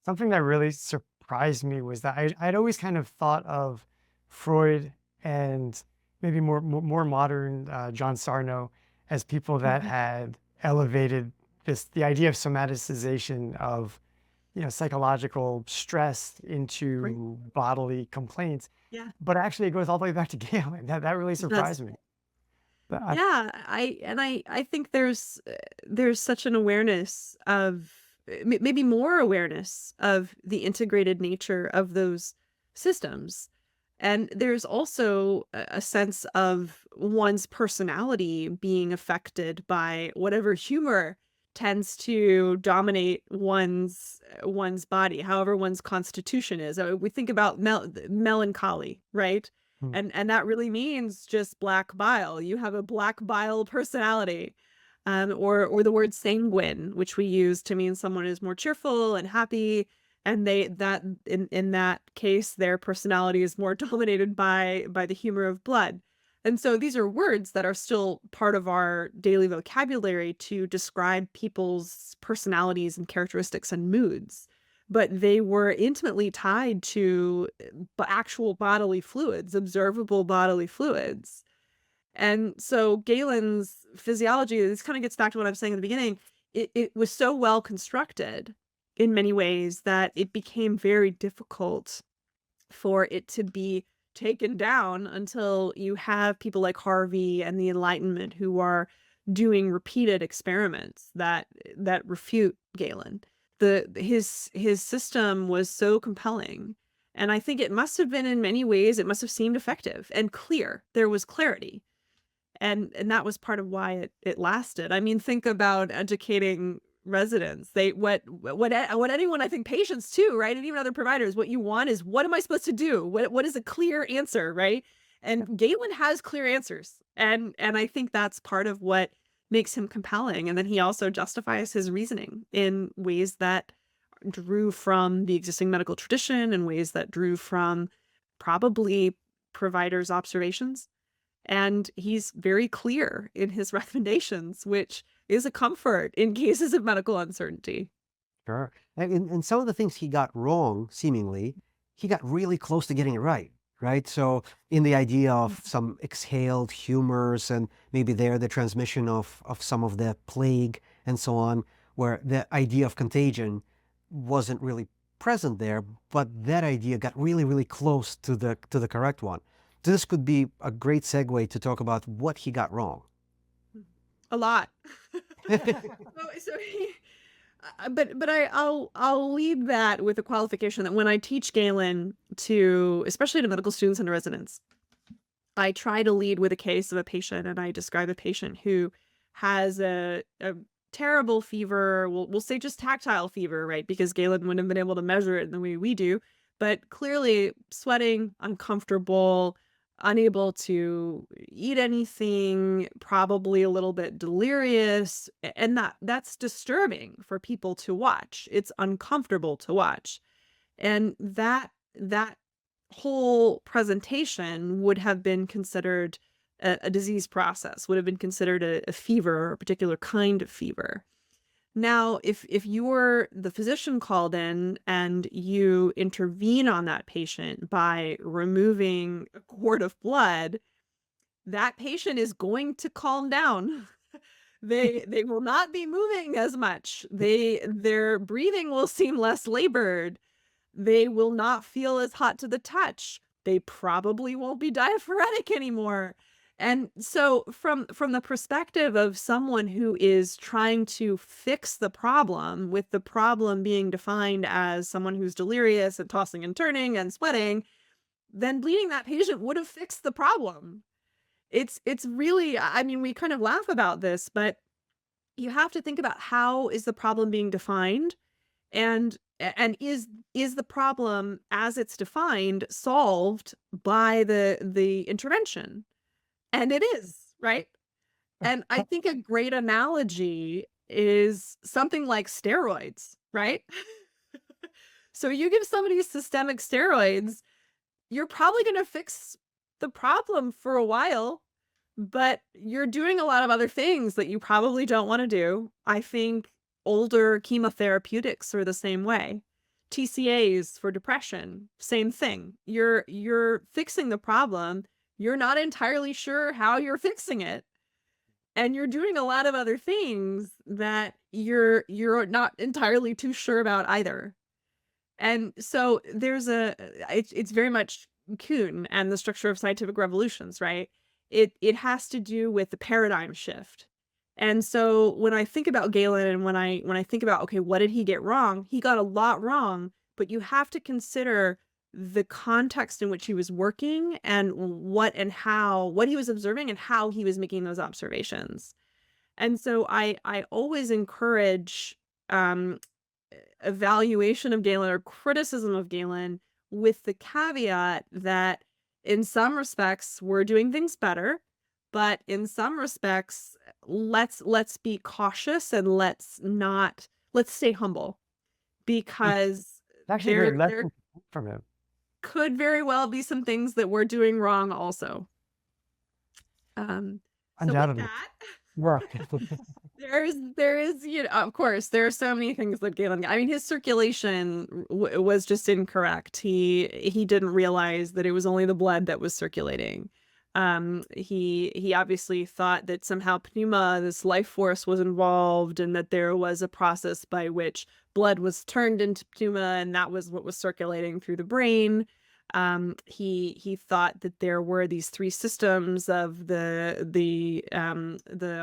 Something that really surprised me was that I'd always kind of thought of Freud and maybe more modern John Sarno as people that Mhm. had elevated the idea of somaticization of psychological stress Right. into bodily complaints. Yeah. But actually, it goes all the way back to Galen. That really It does. surprised me. But Yeah, I think there's such an awareness of maybe more awareness of the integrated nature of those systems. And there's also a sense of one's personality being affected by whatever humor tends to dominate one's body, however one's constitution is. We think about melancholy, right? hmm, And that really means just black bile. You have a black bile personality. Or the word sanguine, which we use to mean someone is more cheerful and happy, and they that in that case their personality is more dominated by the humor of blood. And so these are words that are still part of our daily vocabulary to describe people's personalities and characteristics and moods, but they were intimately tied to actual bodily fluids, observable bodily fluids. And so Galen's physiology, this kind of gets back to what I was saying at the beginning. It was so well constructed in many ways that it became very difficult for it to be taken down until you have people like Harvey and the Enlightenment who are doing repeated experiments that refute Galen. His system was so compelling. And I think it must have been, in many ways, it must have seemed effective and clear. There was clarity, and that was part of why it lasted. I mean, think about educating residents. They what anyone, I think patients too, right? And even other providers, what you want is, what am I supposed to do? What is a clear answer, right? And Galen has clear answers. And I think that's part of what makes him compelling. And then he also justifies his reasoning in ways that drew from the existing medical tradition, in ways that drew from probably providers' observations. And he's very clear in his recommendations, which is a comfort in cases of medical uncertainty. Sure. And some of the things he got wrong, seemingly, he got really close to getting it right. right? So in the idea of some exhaled humors and maybe there the transmission of some of the plague and so on, where the idea of contagion wasn't really present there, but that idea got really, really close to the correct one. This could be a great segue to talk about what he got wrong. A lot. I'll lead that with a qualification that when I teach Galen to, especially to medical students and residents, I try to lead with a case of a patient, and I describe a patient who has a terrible fever. We'll say just tactile fever, right? Because Galen wouldn't have been able to measure it the way we do, but clearly sweating, uncomfortable, unable to eat anything, probably a little bit delirious, and that's disturbing for people to watch. It's uncomfortable to watch. And that whole presentation would have been considered a disease process, would have been considered a fever or a particular kind of fever. Now, if you're the physician called in and you intervene on that patient by removing a quart of blood, that patient is going to calm down. They will not be moving as much. Their breathing will seem less labored. They will not feel as hot to the touch. They probably won't be diaphoretic anymore. And so from the perspective of someone who is trying to fix the problem, with the problem being defined as someone who's delirious and tossing and turning and sweating, then bleeding that patient would have fixed the problem. It's really, I mean, we kind of laugh about this, but you have to think about how is the problem being defined, and is the problem as it's defined solved by the intervention? And it is, right? And I think a great analogy is something like steroids, right? So you give somebody systemic steroids, you're probably going to fix the problem for a while, but you're doing a lot of other things that you probably don't want to do. I think older chemotherapeutics are the same way. TCAs for depression, same thing. You're fixing the problem. You're not entirely sure how you're fixing it. And you're doing a lot of other things that you're not entirely too sure about either. And so there's it's very much Kuhn and the structure of scientific revolutions, right? It has to do with the paradigm shift. And so when I think about Galen and when I think about, okay, what did he get wrong? He got a lot wrong, but you have to consider the context in which he was working and what he was observing and how he was making those observations. And so I always encourage evaluation of Galen or criticism of Galen with the caveat that in some respects we're doing things better, but in some respects let's be cautious and let's stay humble, because Actually, there great lesson from him. could very well be some things that we're doing wrong also. So with Undoubtedly. that, Right. there is, of course, there are so many things that Galen, I mean, his circulation was just incorrect. He didn't realize that it was only the blood that was circulating. He obviously thought that somehow pneuma, this life force, was involved, and that there was a process by which blood was turned into pneuma, and that was what was circulating through the brain. He thought that there were these three systems of the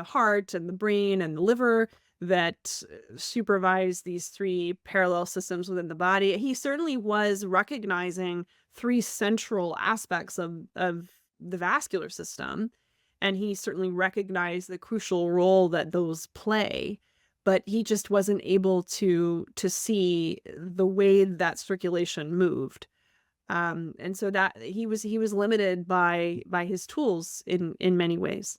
heart and the brain and the liver that supervise these three parallel systems within the body. He certainly was recognizing three central aspects of the vascular system, and he certainly recognized the crucial role that those play, but he just wasn't able to see the way that circulation moved. And so that he was limited by his tools in many ways.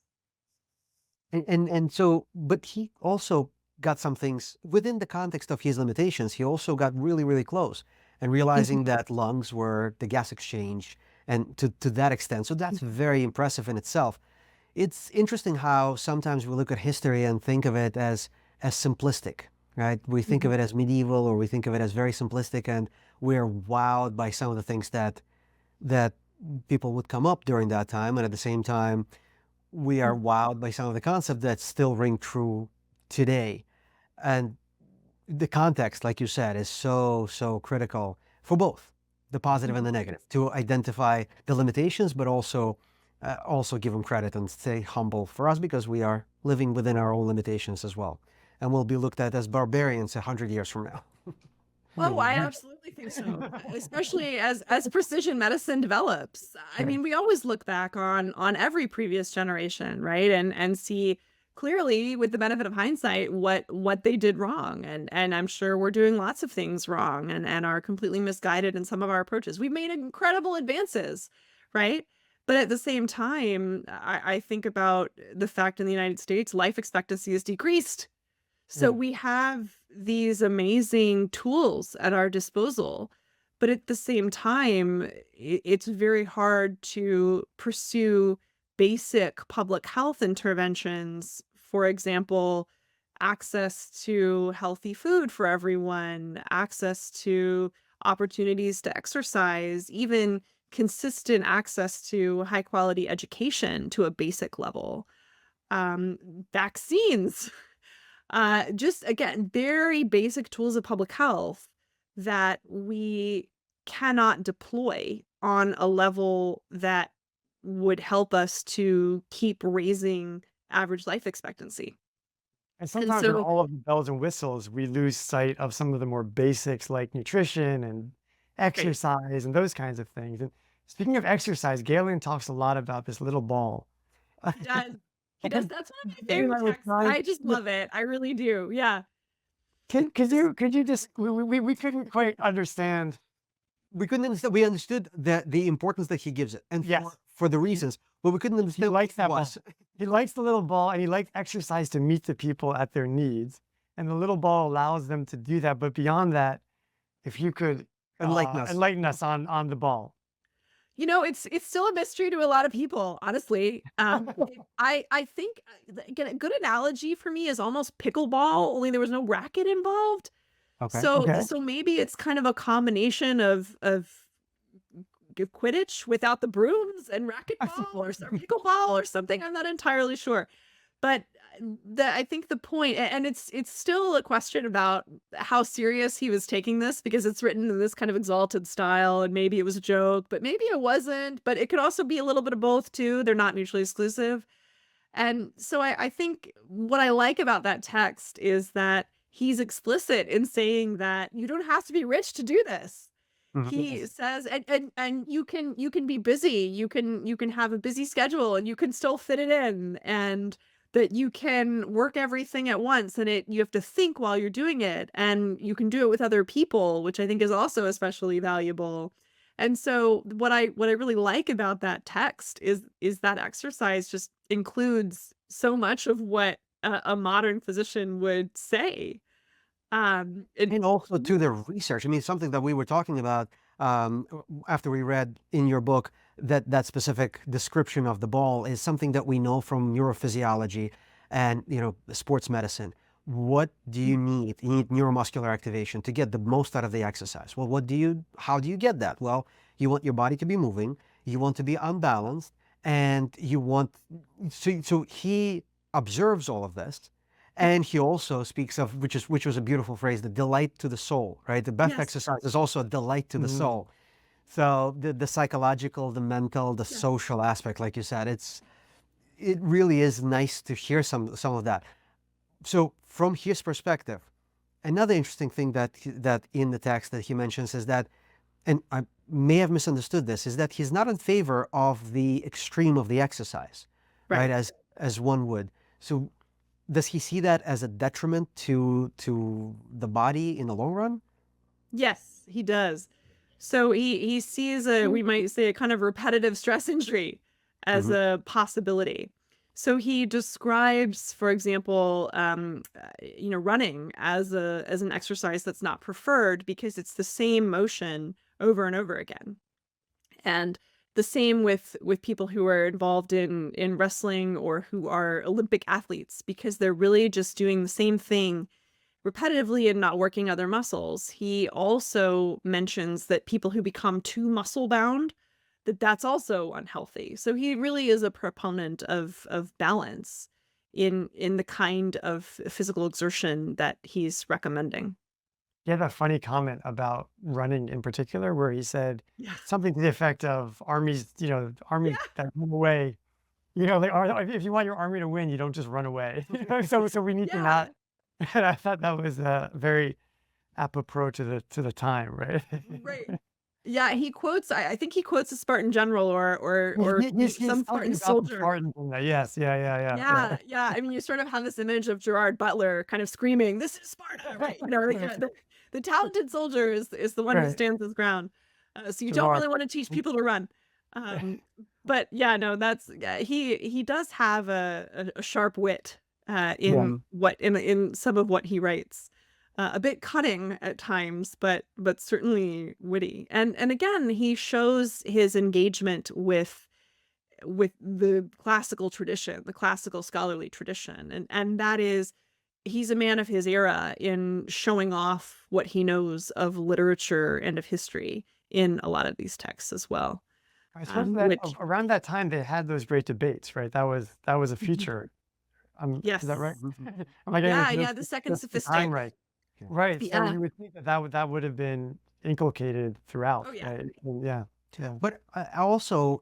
And so, but he also got some things within the context of his limitations. He also got really, really close and realizing that lungs were the gas exchange, and to that extent. So that's very impressive in itself. It's interesting how sometimes we look at history and think of it as simplistic, right? We think of it as medieval, or we think of it as very simplistic, and we're wowed by some of the things that people would come up during that time, and at the same time, we are wowed by some of the concepts that still ring true today. And the context, like you said, is so critical for both the positive and the negative, to identify the limitations, but also give them credit and stay humble for us, because we are living within our own limitations as well, and we'll be looked at as barbarians 100 years from now. Oh, I absolutely think so. Especially as precision medicine develops. I mean, we always look back on every previous generation, right? And see clearly, with the benefit of hindsight, what they did wrong. And I'm sure we're doing lots of things wrong and are completely misguided in some of our approaches. We've made incredible advances, right? But at the same time, I think about the fact in the United States, life expectancy has decreased. So we have these amazing tools at our disposal, but at the same time, it's very hard to pursue basic public health interventions. For example, access to healthy food for everyone, access to opportunities to exercise, even consistent access to high quality education to a basic level. Vaccines, just again, very basic tools of public health that we cannot deploy on a level that would help us to keep raising average life expectancy. And And sometimes in so, all of the bells and whistles, we lose sight of some of the more basics like nutrition and right, exercise and those kinds of things. And speaking of exercise, Galen talks a lot about this little ball. he does. He does. That's one of my He and favorite I were texts. trying, I just love it. I really do. Yeah. could you just, we couldn't quite understand. We couldn't understand. We understood the importance that he gives it, and Yes. for the reasons, but we couldn't He understand likes what it that ball. was. He likes the little ball and he likes exercise to meet the people at their needs. And the little ball allows them to do that. But beyond that, if you could Enlighten us. enlighten us on the ball. You know, it's still a mystery to a lot of people, honestly. I think again, a good analogy for me is almost pickleball, only there was no racket involved. Okay. Okay. So maybe it's kind of a combination of Quidditch without the brooms and racquetball or pickleball or something. I'm not entirely sure, but I think the point, and it's still a question about how serious he was taking this, because it's written in this kind of exalted style, and maybe it was a joke, but maybe it wasn't. But it could also be a little bit of both too. They're not mutually exclusive. And so I think what I like about that text is that he's explicit in saying that you don't have to be rich to do this. Mhm. He says, and you can be busy, you can have a busy schedule and you can still fit it in, and that you can work everything at once, and you have to think while you're doing it, and you can do it with other people, which I think is also especially valuable. And so what I really like about that text is that exercise just includes so much of what a modern physician would say. And also to the research. I mean, something that we were talking about after we read in your book, that specific description of the ball is something that we know from neurophysiology and sports medicine. What do you need? You need neuromuscular activation to get the most out of the exercise. Well, how do you get that? Well, you want your body to be moving, you want to be unbalanced, and you want, so he observes all of this. And he also speaks of, which was a beautiful phrase, the delight to the soul, right? The best Yes. exercise is also a delight to the soul. So the psychological, the mental, the social aspect, like you said, it really is nice to hear some of that. So from his perspective, another interesting thing that in the text that he mentions is that, and I may have misunderstood this, is that he's not in favor of the extreme of the exercise, right? As one would. So does he see that as a detriment to the body in the long run? Yes, he does. So he sees we might say, a kind of repetitive stress injury as a possibility. So he describes, for example, running as an exercise that's not preferred because it's the same motion over and over again. And the same with people who are involved in wrestling or who are Olympic athletes, because they're really just doing the same thing repetitively and not working other muscles. He also mentions that people who become too muscle bound, that's also unhealthy. So he really is a proponent of balance in the kind of physical exertion that he's recommending. He had a funny comment about running in particular, where he said Yeah. something to the effect of armies, armies Yeah. that move away, like, if you want your army to win, you don't just run away. So we need to Yeah. not. And I thought that was very apropos to the time, right? Right. Yeah, he quotes I think he quotes a Spartan general He's some talking Spartan about the soldier. Spartans in that. Yes, yeah. Yeah, yeah. I mean, you sort of have this image of Gerard Butler kind of screaming, "This is Sparta!" Right? Like, the talented soldier is the one who Right. stands his ground. So you don't Gerard. really want to teach people to run. But yeah, no, that's yeah, he does have a sharp wit Yeah. in some of what he writes. A bit cutting at times, but certainly witty. And again, he shows his engagement with the classical tradition, the classical scholarly tradition. And that is, he's a man of his era in showing off what he knows of literature and of history in a lot of these texts as well. I suppose that Which around that time they had those great debates, right? That was a Mhm. feature. Is that right? Yes. Am I getting Yeah, yeah, the second the time sophistic. right? Right. So Yeah. you would think that would have been inculcated throughout, Oh yeah. right? And yeah. Yeah. But I also,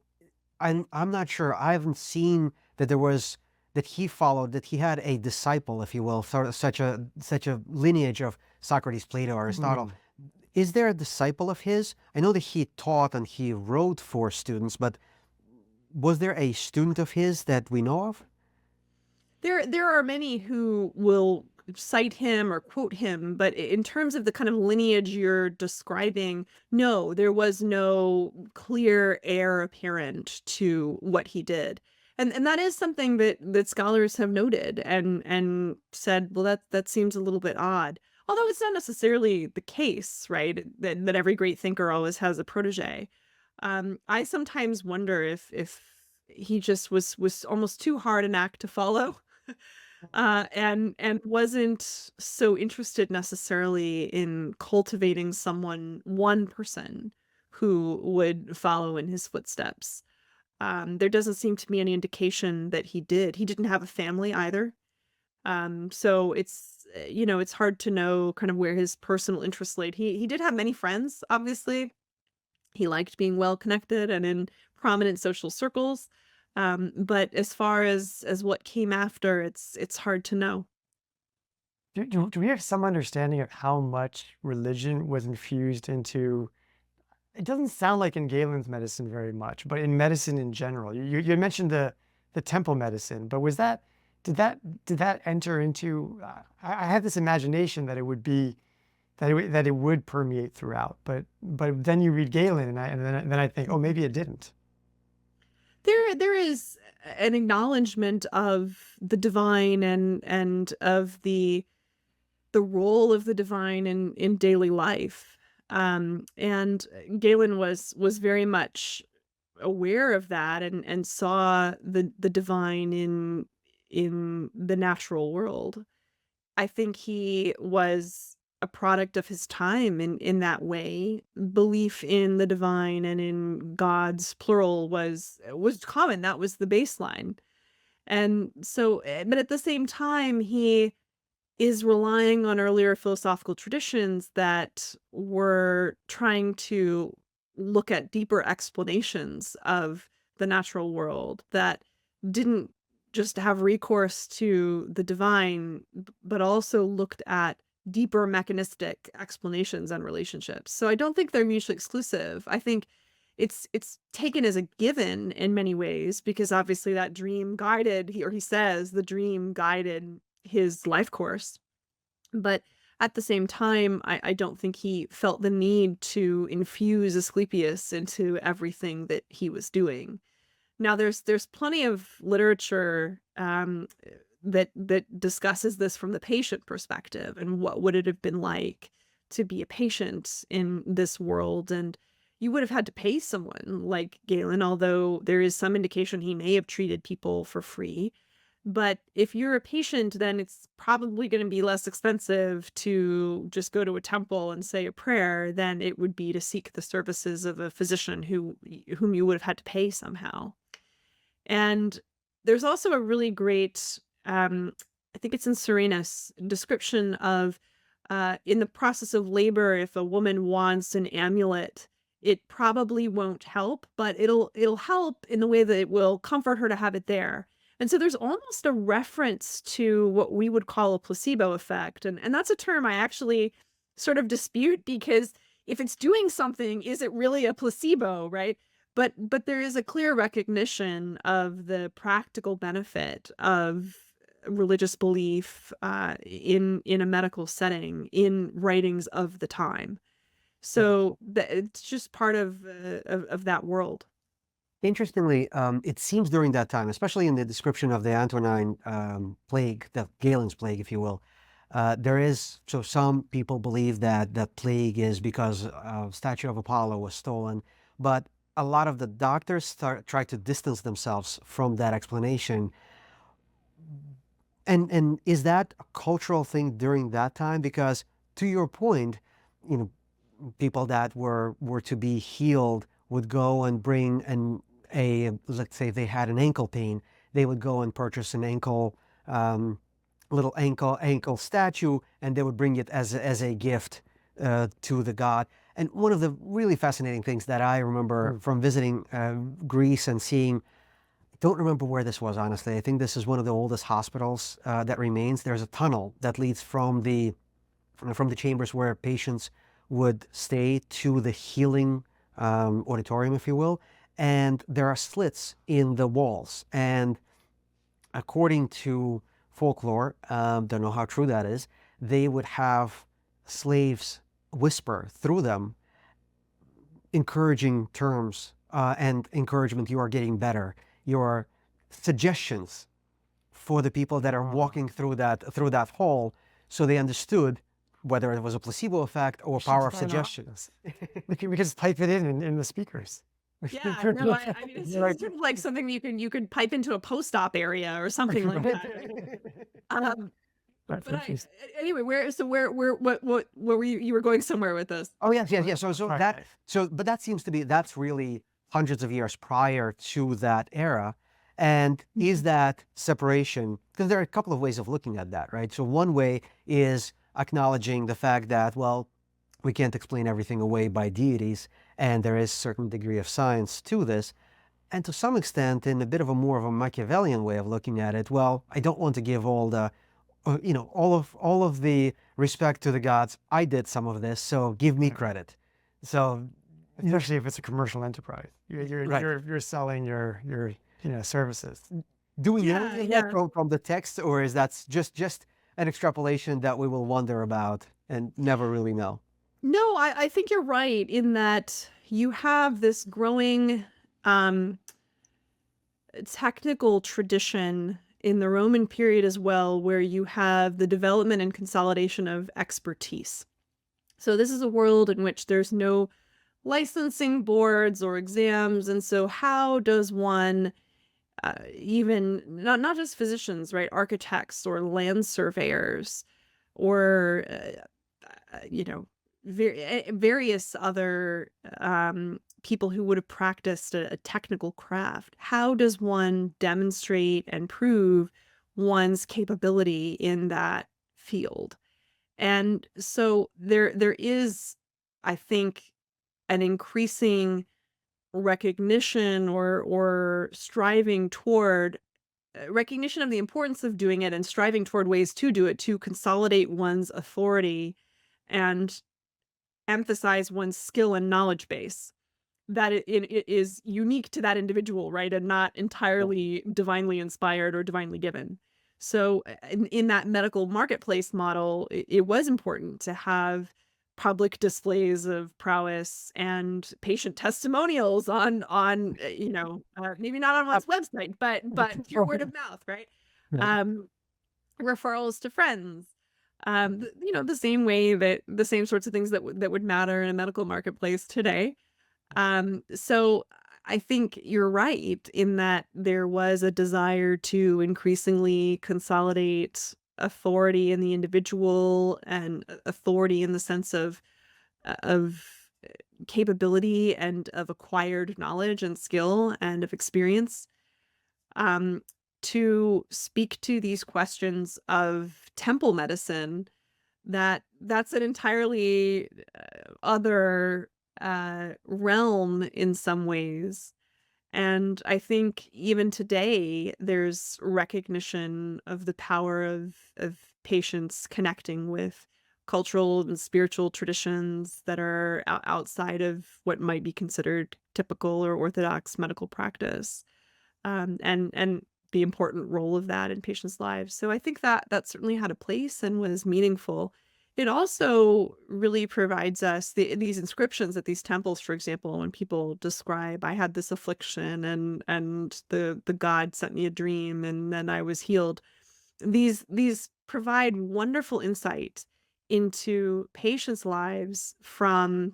I'm not sure. I haven't seen that there was that he followed, that he had a disciple, if you will, sort of such a lineage of Socrates, Plato, Aristotle. Mm. Is there a disciple of his? I know that he taught and he wrote for students, but was there a student of his that we know of? There are many who will cite him or quote him, but in terms of the kind of lineage you're describing, no, there was no clear heir apparent to what he did. And that is something that scholars have noted and said, well, that seems a little bit odd. Although it's not necessarily the case, right? That every great thinker always has a protege. I sometimes wonder if he just was almost too hard an act to follow, and wasn't so interested necessarily in cultivating one person who would follow in his footsteps. There doesn't seem to be any indication that he did. He didn't have a family either. So it's hard to know kind of where his personal interests laid. He did have many friends, obviously. He liked being well connected and in prominent social circles. But as far as what came after, it's hard to know. Do we have some understanding of how much religion was infused into? It doesn't sound like in Galen's medicine very much, but in medicine in general. You mentioned the temple medicine, but did that enter into? I had this imagination that it would be that it would permeate throughout, but then you read Galen, and then I think, oh, maybe it didn't. There is an acknowledgement of the divine and of the role of the divine in daily life. And Galen was very much aware of that and saw the divine in the natural world. I think he was a product of his time in that way. Belief in the divine and in God's plural was common. That was the baseline. And so, but at the same time, he is relying on earlier philosophical traditions that were trying to look at deeper explanations of the natural world that didn't just have recourse to the divine, but also looked at deeper mechanistic explanations and relationships. So I don't think they're mutually exclusive. I think it's taken as a given in many ways because obviously that dream guided he says the dream guided his life course. But at the same time, I don't think he felt the need to infuse Asclepius into everything that he was doing. Now, there's plenty of literature that discusses this from the patient perspective and what would it have been like to be a patient in this world. And you would have had to pay someone like Galen, although there is some indication he may have treated people for free. But if you're a patient, then it's probably going to be less expensive to just go to a temple and say a prayer than it would be to seek the services of a physician whom you would have had to pay somehow. And there's also a really great, I think it's in Serenus, description of in the process of labor, if a woman wants an amulet, it probably won't help, but it'll help in the way that it will comfort her to have it there. And so there's almost a reference to what we would call a placebo effect. And that's a term I actually sort of dispute, because if it's doing something, is it really a placebo, right? But there is a clear recognition of the practical benefit of religious belief in a medical setting in writings of the time. So it's just part of that world. Interestingly, it seems during that time, especially in the description of the Antonine plague, the Galen's plague, if you will, so some people believe that the plague is because a statue of Apollo was stolen, but a lot of the doctors try to distance themselves from that explanation. And is that a cultural thing during that time? Because to your point, you know, people that were to be healed would go and bring let's say they had an ankle pain, they would go and purchase an little ankle statue, and they would bring it as a gift to the god. And one of the really fascinating things that I remember from visiting Greece and seeing, I don't remember where this was, honestly. I think this is one of the oldest hospitals that remains. There's a tunnel that leads from the chambers where patients would stay to the healing auditorium, if you will. And there are slits in the walls. And according to folklore, don't know how true that is, they would have slaves whisper through them encouraging terms and encouragement. You are getting better. Your suggestions for the people that are walking through that hall, so they understood whether it was a placebo effect or power of suggestions. We could just type it in the speakers. Yeah, no, I mean, it's sort of like something you could pipe into a post-op area or something like that. Anyway, what were you were going somewhere with this? Oh yes. But that seems to be, that's really hundreds of years prior to that era. And is that separation, because there are a couple of ways of looking at that, right? So one way is acknowledging the fact that, well, we can't explain everything away by deities, and there is a certain degree of science to this. And to some extent, in a bit of a more of a Machiavellian way of looking at it, well, I don't want to give all the, all of the respect to the gods. I did some of this, so give me credit. So, especially if it's a commercial enterprise, you're selling your services. Do we know that from the text, or is that just an extrapolation that we will wonder about and never really know? No, I think you're right in that you have this growing technical tradition in the Roman period as well, where you have the development and consolidation of expertise. So this is a world in which there's no licensing boards or exams. And so how does one, even not just physicians, right? Architects or land surveyors or, various other people who would have practiced a technical craft. How does one demonstrate and prove one's capability in that field? And so there is, I think, an increasing recognition or striving toward recognition of the importance of doing it and striving toward ways to do it, to consolidate one's authority and emphasize one's skill and knowledge base, that it is unique to that individual, right? And not entirely divinely inspired or divinely given. So in that medical marketplace model, it was important to have public displays of prowess and patient testimonials on maybe not on one's website, but through word of mouth, right? Referrals to friends. The same way that the same sorts of things that would matter in a medical marketplace today. So I think you're right in that there was a desire to increasingly consolidate authority in the individual and authority in the sense of capability and of acquired knowledge and skill and of experience, um, to speak to these questions of temple medicine. That's an entirely other realm in some ways. And I think even today, there's recognition of the power of patients connecting with cultural and spiritual traditions that are outside of what might be considered typical or orthodox medical practice, and the important role of that in patients' lives. So I think that that certainly had a place and was meaningful. It also really provides us these inscriptions at these temples, for example, when people describe, I had this affliction and the God sent me a dream and then I was healed. These provide wonderful insight into patients' lives from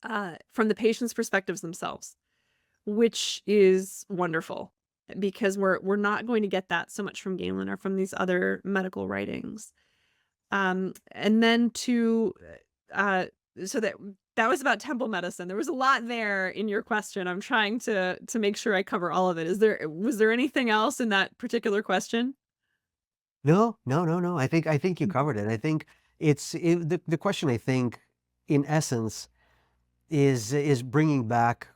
the patient's perspectives themselves, which is wonderful because we're not going to get that so much from Galen or from these other medical writings. And then to uh, so that was about temple medicine. There was a lot there in your question. I'm trying to make sure I cover all of it. Was there anything else in that particular question? No, no, no, no. I think you covered it. I think the question, I think, in essence, is bringing back,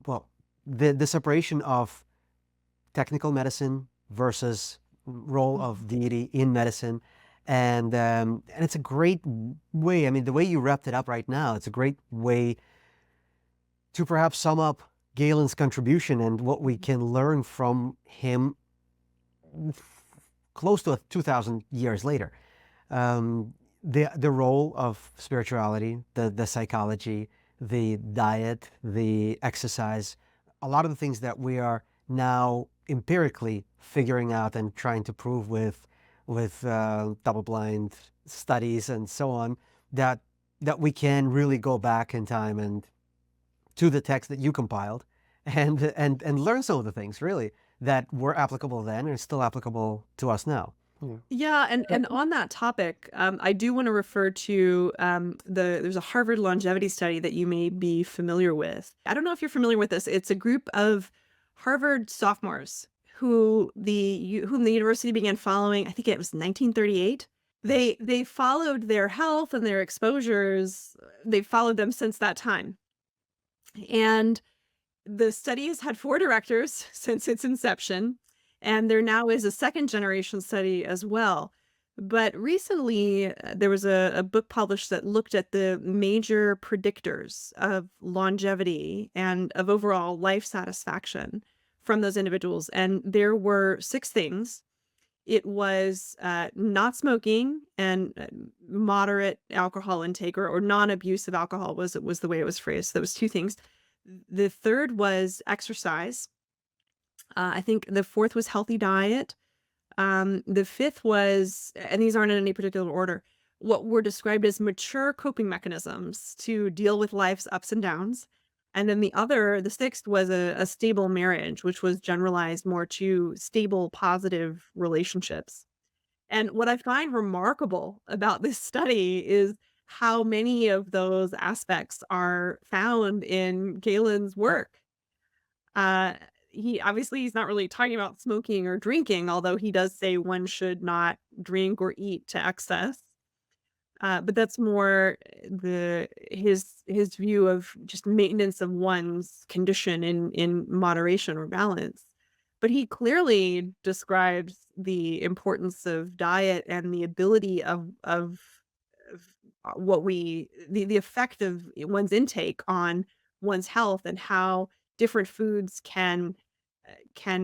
well, the separation of technical medicine versus role of deity in medicine. And it's a great way. I mean, the way you wrapped it up right now, it's a great way to perhaps sum up Galen's contribution and what we can learn from him close to 2,000 years later. The role of spirituality, the psychology, the diet, the exercise, a lot of the things that we are now empirically figuring out and trying to prove with double-blind studies and so on, that we can really go back in time and to the text that you compiled and learn some of the things really that were applicable then and still applicable to us now. Yeah. Yeah, and on that topic, I do want to refer to there's a Harvard longevity study that you may be familiar with. I don't know if you're familiar with this. It's a group of Harvard sophomores whom the university began following. I think it was 1938. They followed their health and their exposures. They've followed them since that time, and the study has had 4 directors since its inception, and there now is a second generation study as well. But recently, there was a book published that looked at the major predictors of longevity and of overall life satisfaction from those individuals. And there were 6 things. It was not smoking and moderate alcohol intake, or non-abuse of alcohol was the way it was phrased. So that was 2 things. The third was exercise. I think the fourth was healthy diet. The fifth was, and these aren't in any particular order, what were described as mature coping mechanisms to deal with life's ups and downs. And then the sixth was a stable marriage, which was generalized more to stable, positive relationships. And what I find remarkable about this study is how many of those aspects are found in Galen's work. Uh, he's not really talking about smoking or drinking, although he does say one should not drink or eat to excess. But that's more his view of just maintenance of one's condition in moderation or balance. But he clearly describes the importance of diet and the ability of the effect of one's intake on one's health and how different foods can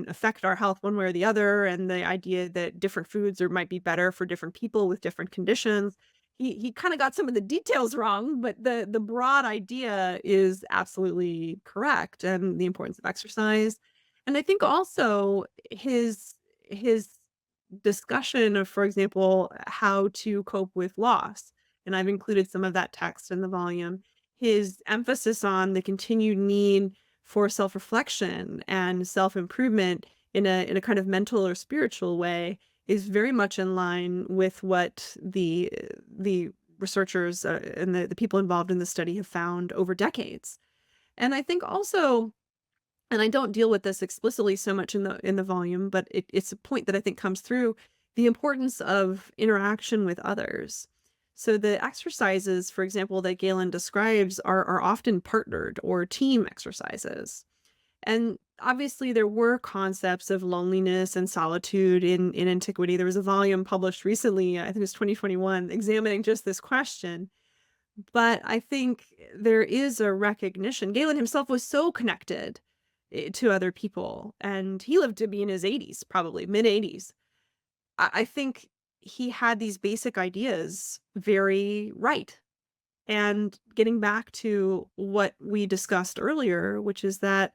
affect our health one way or the other, and the idea that different foods might be better for different people with different conditions. He kind of got some of the details wrong, but the broad idea is absolutely correct, and the importance of exercise. And I think also his discussion of, for example, how to cope with loss, and I've included some of that text in the volume. His emphasis on the continued need for self-reflection and self-improvement in a kind of mental or spiritual way is very much in line with what the researchers and the people involved in the study have found over decades. And I think also, and I don't deal with this explicitly so much in the volume, but it's a point that I think comes through, the importance of interaction with others. So the exercises, for example, that Galen describes are often partnered or team exercises. And obviously there were concepts of loneliness and solitude in Antiquity. There was a volume published recently, I think it was 2021, examining just this question. But I think there is a recognition. Galen himself was so connected to other people, and he lived to be in his 80s, probably mid 80s. I think he had these basic ideas very right. And getting back to what we discussed earlier, which is that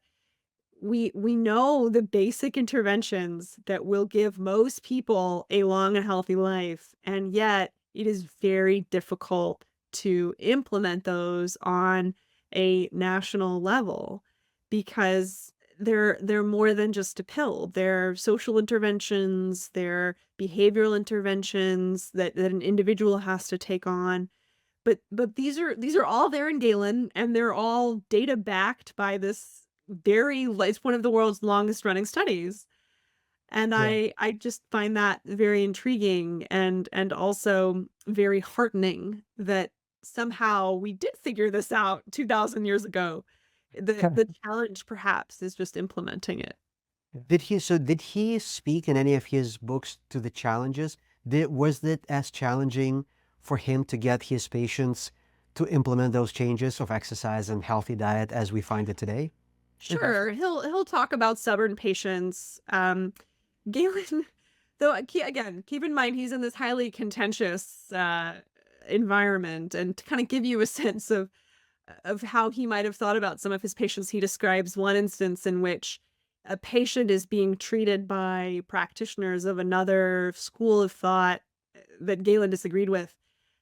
we know the basic interventions that will give most people a long and healthy life, and yet it is very difficult to implement those on a national level because they're more than just a pill. They're social interventions, they're behavioral interventions that an individual has to take on. But these are all there in Galen, and they're all data backed by this it's one of the world's longest running studies. And Yeah. I just find that very intriguing and also very heartening that somehow we did figure this out 2,000 years ago. The challenge perhaps is just implementing it. Did he speak in any of his books to the challenges? Was it as challenging for him to get his patients to implement those changes of exercise and healthy diet as we find it today? Sure, he'll talk about stubborn patients. Galen, though, again, keep in mind he's in this highly contentious environment, and to kind of give you a sense of how he might have thought about some of his patients, he describes one instance in which a patient is being treated by practitioners of another school of thought that Galen disagreed with.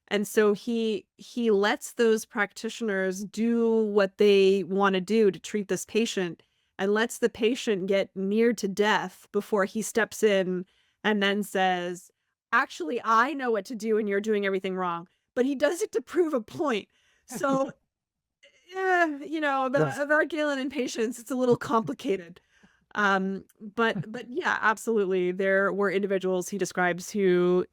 And so he lets those practitioners do what they want to do to treat this patient, and lets the patient get near to death before he steps in and then says, actually, I know what to do and you're doing everything wrong. But he does it to prove a point. So, yeah, Yes. about Galen and patients, it's a little complicated. But yeah, absolutely. There were individuals he describes who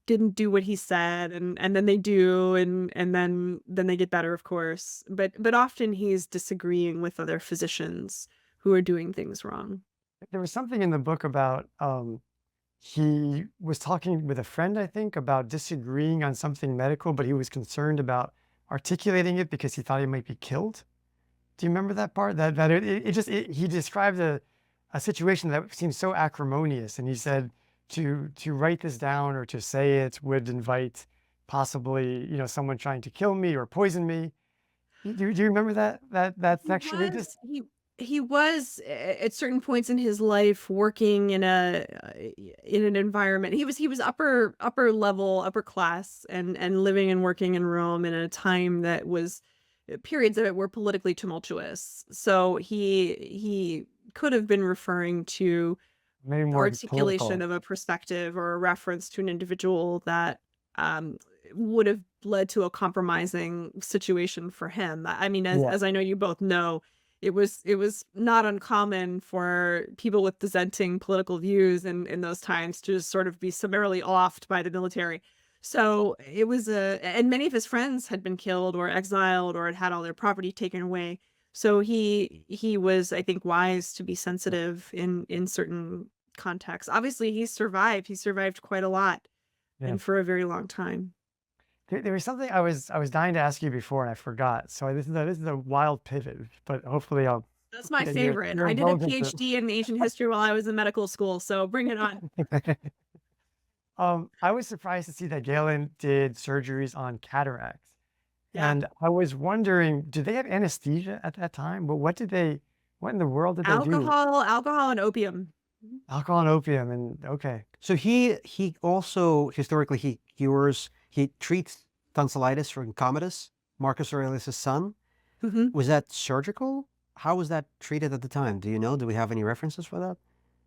didn't do what he said, and then they do, and then they get better, of course. But often he's disagreeing with other physicians who are doing things wrong. There was something in the book about he was talking with a friend, I think, about disagreeing on something medical, but he was concerned about articulating it because he thought he might be killed. Do you remember that part? He described a situation that seemed so acrimonious, and he said to write this down or to say it would invite possibly someone trying to kill me or poison me. Do you remember that He section? was he was at certain points in his life working in an environment. He was upper level, upper class, and living and working in Rome in a time that was periods of it were politically tumultuous. So he could have been referring to Maybe more articulation political. of a perspective or a reference to an individual that would have led to a compromising situation for him. I mean, Yeah. as I know you both know, it was not uncommon for people with dissenting political views in those times to just sort of be summarily offed by the military. So it was and many of his friends had been killed or exiled or had all their property taken away. So he was, I think, wise to be sensitive in certain contexts. Obviously, he survived. He survived quite a lot, Yeah. and for a very long time. There was something I was dying to ask you before and I forgot. So this is a wild pivot, but hopefully I'll That's my get favorite. your I did a indulgence. PhD in ancient history while I was in medical school, so bring it on. I was surprised to see that Galen did surgeries on cataracts. Yeah. And I was wondering, did they have anesthesia at that time? But what in the world did they do? Alcohol and opium. Alcohol and opium, and okay. So he also historically he treats tonsillitis from Commodus, Marcus Aurelius' son. Mhm. Was that surgical? how was that treated at the time? Do you know? Do we have any references for that?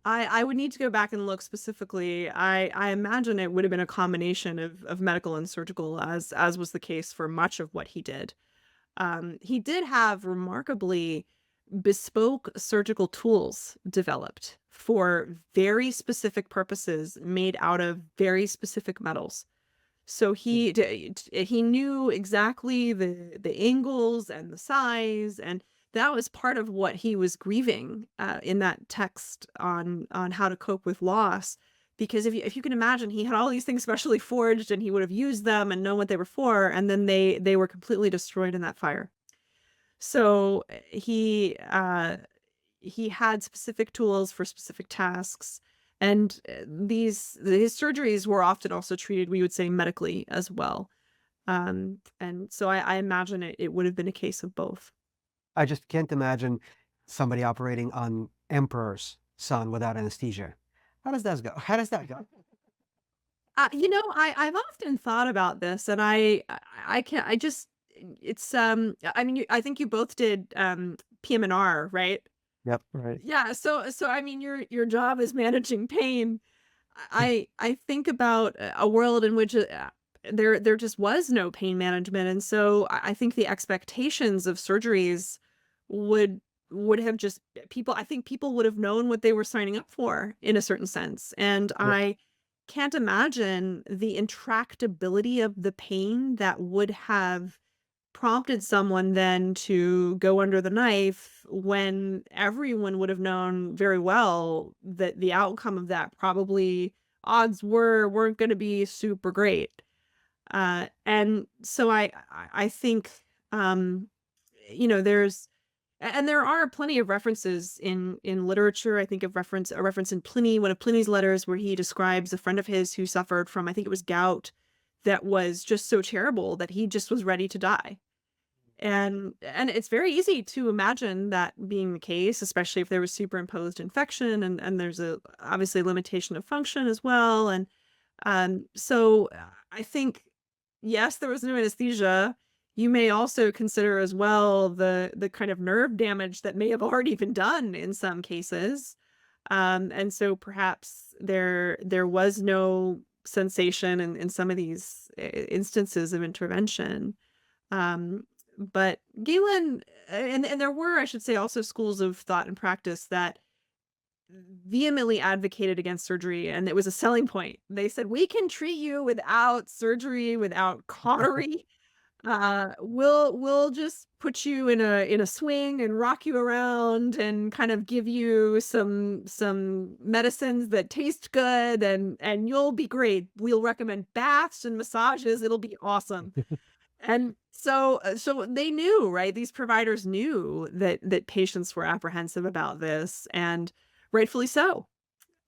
I would need to go back and look specifically. I imagine it would have been a combination of medical and surgical, as was the case for much of what he did. He did have remarkably bespoke surgical tools developed for very specific purposes made out of very specific metals. So he knew exactly the angles and the size, and that was part of what he was grieving in that text on how to cope with loss. Because if you can imagine, he had all these things specially forged, and he would have used them and known what they were for, and then they were completely destroyed in that fire. So he had specific tools for specific tasks. And his surgeries were often also treated, we would say, medically as well. And so I imagine it would have been a case of both. I just can't imagine somebody operating on Emperor's son without anesthesia. How does that go? How does that go? I've often thought about this, and I can't, I just, it's, I mean, I think you both did PM&R, right? Yep. Right. Yeah. So I mean, your job is managing pain. I think about a world in which there just was no pain management, and so I think the expectations of surgeries would have just people. I think people would have known what they were signing up for in a certain sense, and Yep. I can't imagine the intractability of the pain that would have prompted someone then to go under the knife when everyone would have known very well that the outcome of that probably odds weren't going to be super great. And so I think, there's, and there are plenty of references in literature. I think a reference in Pliny, one of Pliny's letters, where he describes a friend of his who suffered from, I think it was gout, that was just so terrible that he just was ready to die. And it's very easy to imagine that being the case, especially if there was superimposed infection, and there's obviously limitation of function as well. And so I think, yes, there was no anesthesia. You may also consider as well the kind of nerve damage that may have already been done in some cases. And so perhaps there was no sensation in some of these instances of intervention. But Galen, and there were, I should say, also schools of thought and practice that vehemently advocated against surgery, and it was a selling point. They said, we can treat you without surgery, without cautery. We'll just put you in a swing and rock you around and kind of give you some medicines that taste good, and you'll be great. We'll recommend baths and massages. It'll be awesome. And so they knew, right? These providers knew that patients were apprehensive about this, and rightfully so.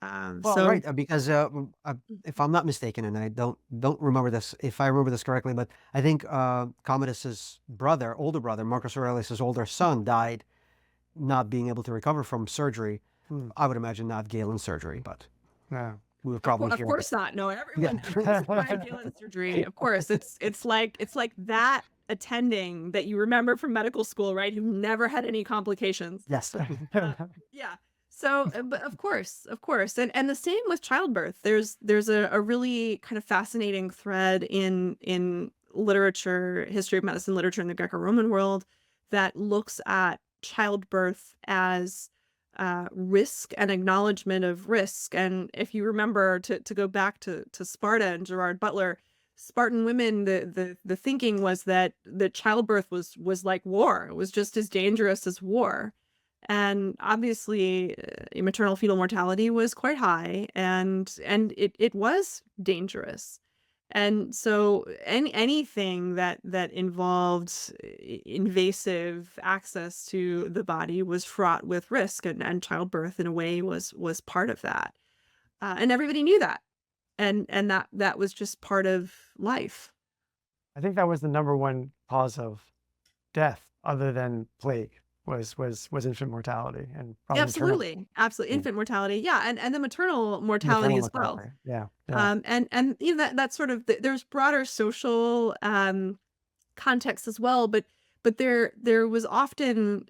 Well, right, because if I'm not mistaken, and I don't remember this, if I remember this correctly, but I think Commodus's older brother, Marcus Aurelius's older son, died not being able to recover from surgery. I would imagine not Galen's surgery, but Yeah. we would probably Of hear course it. not. No, everyone survived Galen surgery. Of course, it's like that attending that you remember from medical school, right? Who never had any complications. Yes. Yeah. So, but of course, and the same with childbirth. There's a really kind of fascinating thread in literature, history of medicine literature in the Greco-Roman world, that looks at childbirth as risk and acknowledgement of risk. And if you remember, to go back to Sparta and Gerard Butler, Spartan women, the thinking was that the childbirth was like war. It was just as dangerous as war. And obviously, maternal fetal mortality was quite high, and it was dangerous. And so anything that involved invasive access to the body was fraught with risk, and childbirth in a way was part of that. And everybody knew that. And that was just part of life. I think that was the number one cause of death, other than plague, was infant mortality, and probably Absolutely. Infant mortality. Yeah. And the maternal mortality as well. mortality. Yeah. And that's sort of, there's broader social context as well, but but there was often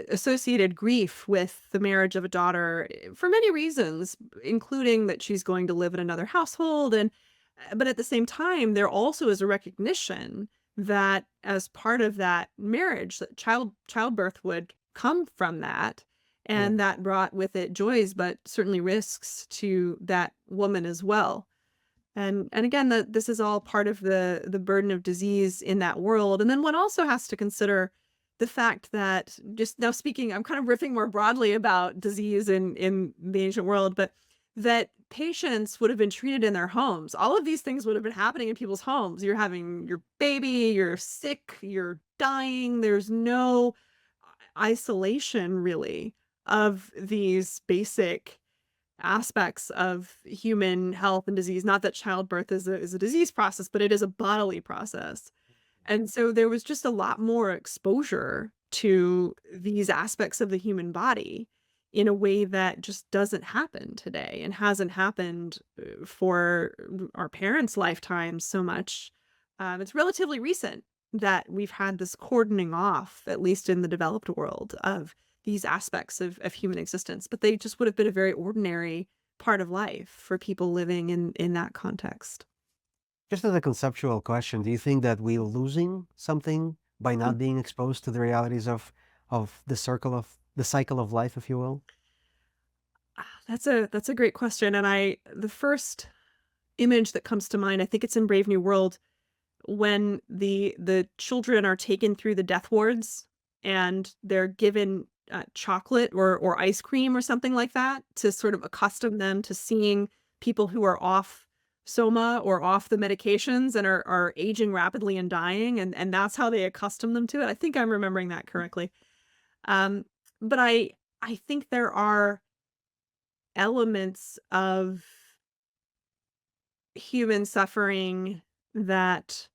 associated grief with the marriage of a daughter for many reasons, including that she's going to live in another household. And but at the same time, there also is a recognition that as part of that marriage, that childbirth would come from that. Yeah. And that brought with it joys, but certainly risks to that woman as well. And again, this is all part of the burden of disease in that world. And then one also has to consider the fact that, just now speaking, I'm kind of riffing more broadly about disease in the ancient world, but that patients would have been treated in their homes. All of these things would have been happening in people's homes. You're having your baby, you're sick, you're dying. There's no isolation really of these basic aspects of human health and disease. Not that childbirth is a disease process, but it is a bodily process. And so there was just a lot more exposure to these aspects of the human body in a way that just doesn't happen today and hasn't happened for our parents' lifetimes so much. It's relatively recent that we've had this cordoning off, at least in the developed world, of these aspects of human existence, but they just would have been a very ordinary part of life for people living in that context. Just as a conceptual question, do you think that we're losing something by not being exposed to the realities of the cycle of life, if you will? That's a great question. And the first image that comes to mind, I think it's in Brave New World, when the children are taken through the death wards and they're given chocolate or ice cream or something like that to sort of accustom them to seeing people who are off soma or off the medications and are aging rapidly and dying, and that's how they accustom them to it. I think I'm remembering that correctly. Um, but I think there are elements of human suffering that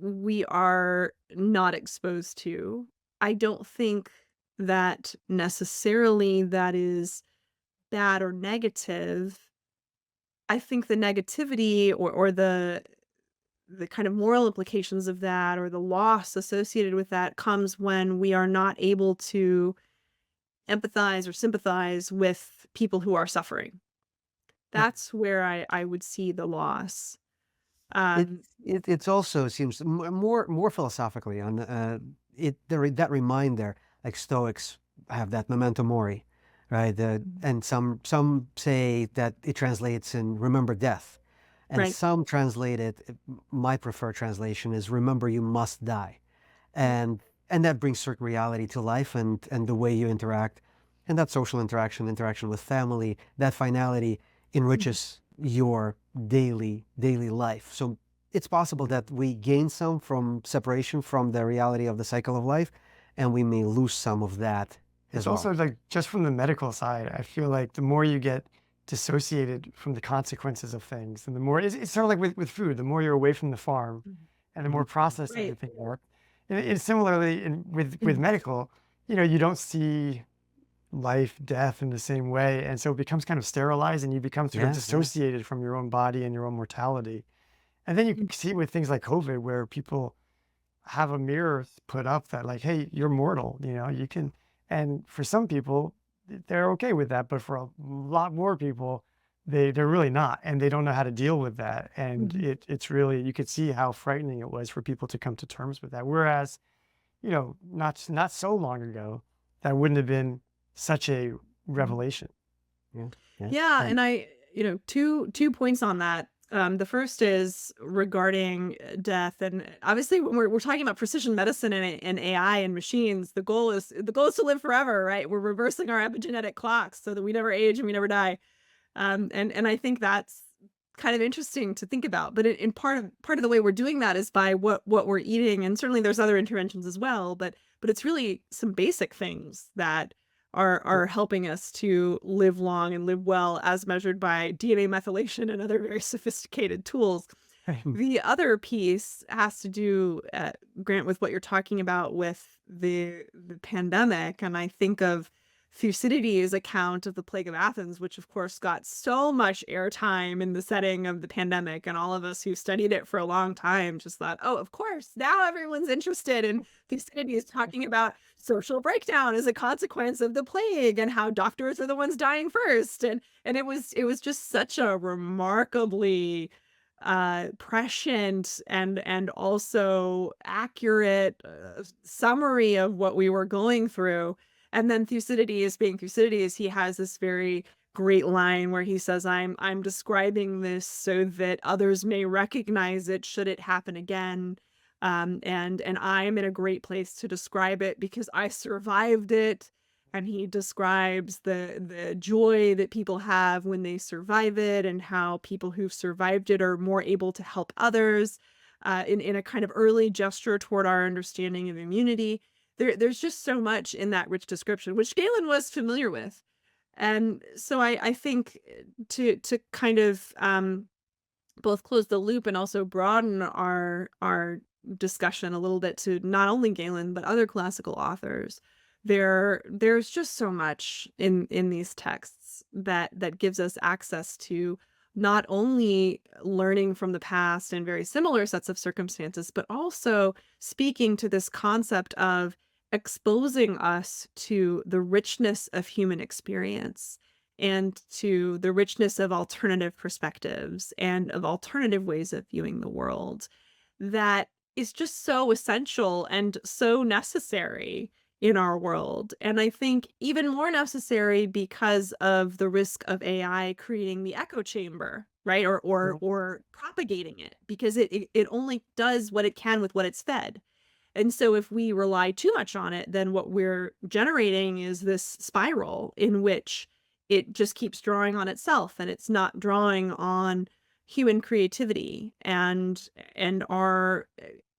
we are not exposed to. I don't think that necessarily that is bad or negative. I think the negativity or the kind of moral implications of that or the loss associated with that comes when we are not able to empathize or sympathize with people who are suffering. That's where I would see the loss. It's also seems more philosophically on that reminder, like Stoics have that memento mori, right? And some say that it translates in remember death, and Right. some translate it. My preferred translation is remember you must die, and that brings certain reality to life and the way you interact, and that social interaction with family, that finality enriches your daily life. So it's possible that we gain some from separation from the reality of the cycle of life, and we may lose some of that as It's well. also like just from the medical side, I feel like the more you get dissociated from the consequences of things, and the more it's sort of like with food, the more you're away from the farm and the more processed Right. everything are. And similarly with medical, you don't see life, death in the same way. And so it becomes kind of sterilized and you become sort of dissociated from your own body and your own mortality. And then you can see with things like COVID where people have a mirror put up that like, hey, you're mortal, you can, and for some people, they're okay with that. But for a lot more people, they're really not, and they don't know how to deal with that. And it's really, you could see how frightening it was for people to come to terms with that. Whereas, not so long ago, that wouldn't have been such a revelation. Yeah, and two points on that. The first is regarding death, and obviously when we're talking about precision medicine and AI and machines, the goal is to live forever, right? We're reversing our epigenetic clocks so that we never age and we never die. And I think that's kind of interesting to think about. But in part of the way we're doing that is by what we're eating, and certainly there's other interventions as well. But it's really some basic things that are helping us to live long and live well, as measured by DNA methylation and other very sophisticated tools. The other piece has to do, Grant, with what you're talking about with the pandemic, and I think of Thucydides' account of the plague of Athens, which of course got so much airtime in the setting of the pandemic, and all of us who studied it for a long time just thought, oh, of course, now everyone's interested in Thucydides talking about social breakdown as a consequence of the plague and how doctors are the ones dying first. And it was just such a remarkably prescient and also accurate summary of what we were going through. And then Thucydides, being Thucydides, he has this very great line where he says, I'm describing this so that others may recognize it should it happen again. And I'm in a great place to describe it because I survived it. And he describes the joy that people have when they survive it, and how people who've survived it are more able to help others in a kind of early gesture toward our understanding of immunity. There's just so much in that rich description, which Galen was familiar with. And so I think to kind of both close the loop and also broaden our discussion a little bit to not only Galen, but other classical authors, there's just so much in these texts that gives us access to not only learning from the past in very similar sets of circumstances, but also speaking to this concept of exposing us to the richness of human experience and to the richness of alternative perspectives and of alternative ways of viewing the world that is just so essential and so necessary in our world. And I think even more necessary because of the risk of AI creating the echo chamber, right? Or propagating it, because it only does what it can with what it's fed. And so if we rely too much on it, then what we're generating is this spiral in which it just keeps drawing on itself, and it's not drawing on human creativity and our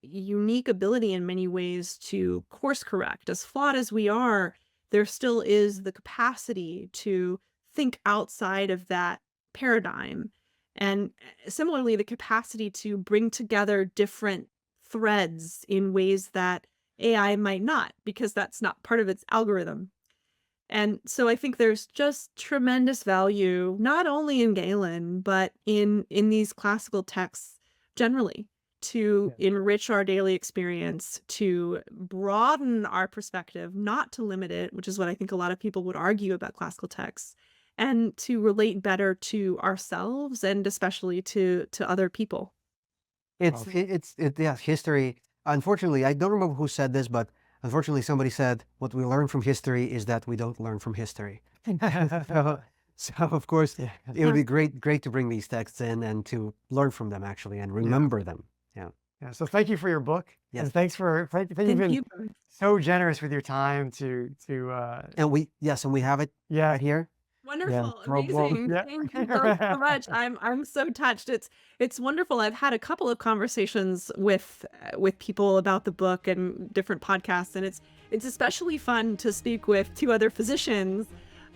unique ability in many ways to course correct. As flawed as we are, there still is the capacity to think outside of that paradigm. And similarly, the capacity to bring together different threads in ways that AI might not, because that's not part of its algorithm. And so I think there's just tremendous value, not only in Galen, but in these classical texts generally, to enrich our daily experience, to broaden our perspective, not to limit it, which is what I think a lot of people would argue about classical texts, and to relate better to ourselves and especially to other people. It's yeah, history. Unfortunately, I don't remember who said this, but unfortunately, somebody said what we learn from history is that we don't learn from history. So of course, it would be great to bring these texts in and to learn from them actually and remember them. Yeah. So thank you for your book. Yes. And thanks for you've been so generous with your time to And we have it right here. Wonderful. Yeah. Amazing. Yeah. Thank you both so much. I'm so touched. It's wonderful. I've had a couple of conversations with people about the book and different podcasts, and it's especially fun to speak with two other physicians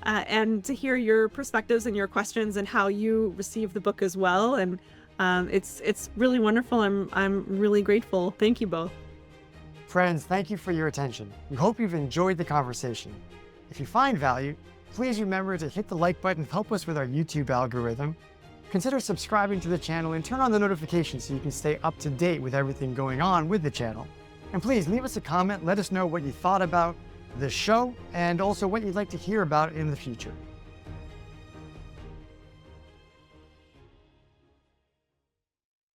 and to hear your perspectives and your questions and how you receive the book as well. And it's really wonderful. I'm really grateful. Thank you both. Friends, thank you for your attention. We hope you've enjoyed the conversation. If you find value, please remember to hit the like button to help us with our YouTube algorithm. Consider subscribing to the channel and turn on the notifications so you can stay up to date with everything going on with the channel. And please leave us a comment, let us know what you thought about the show and also what you'd like to hear about in the future.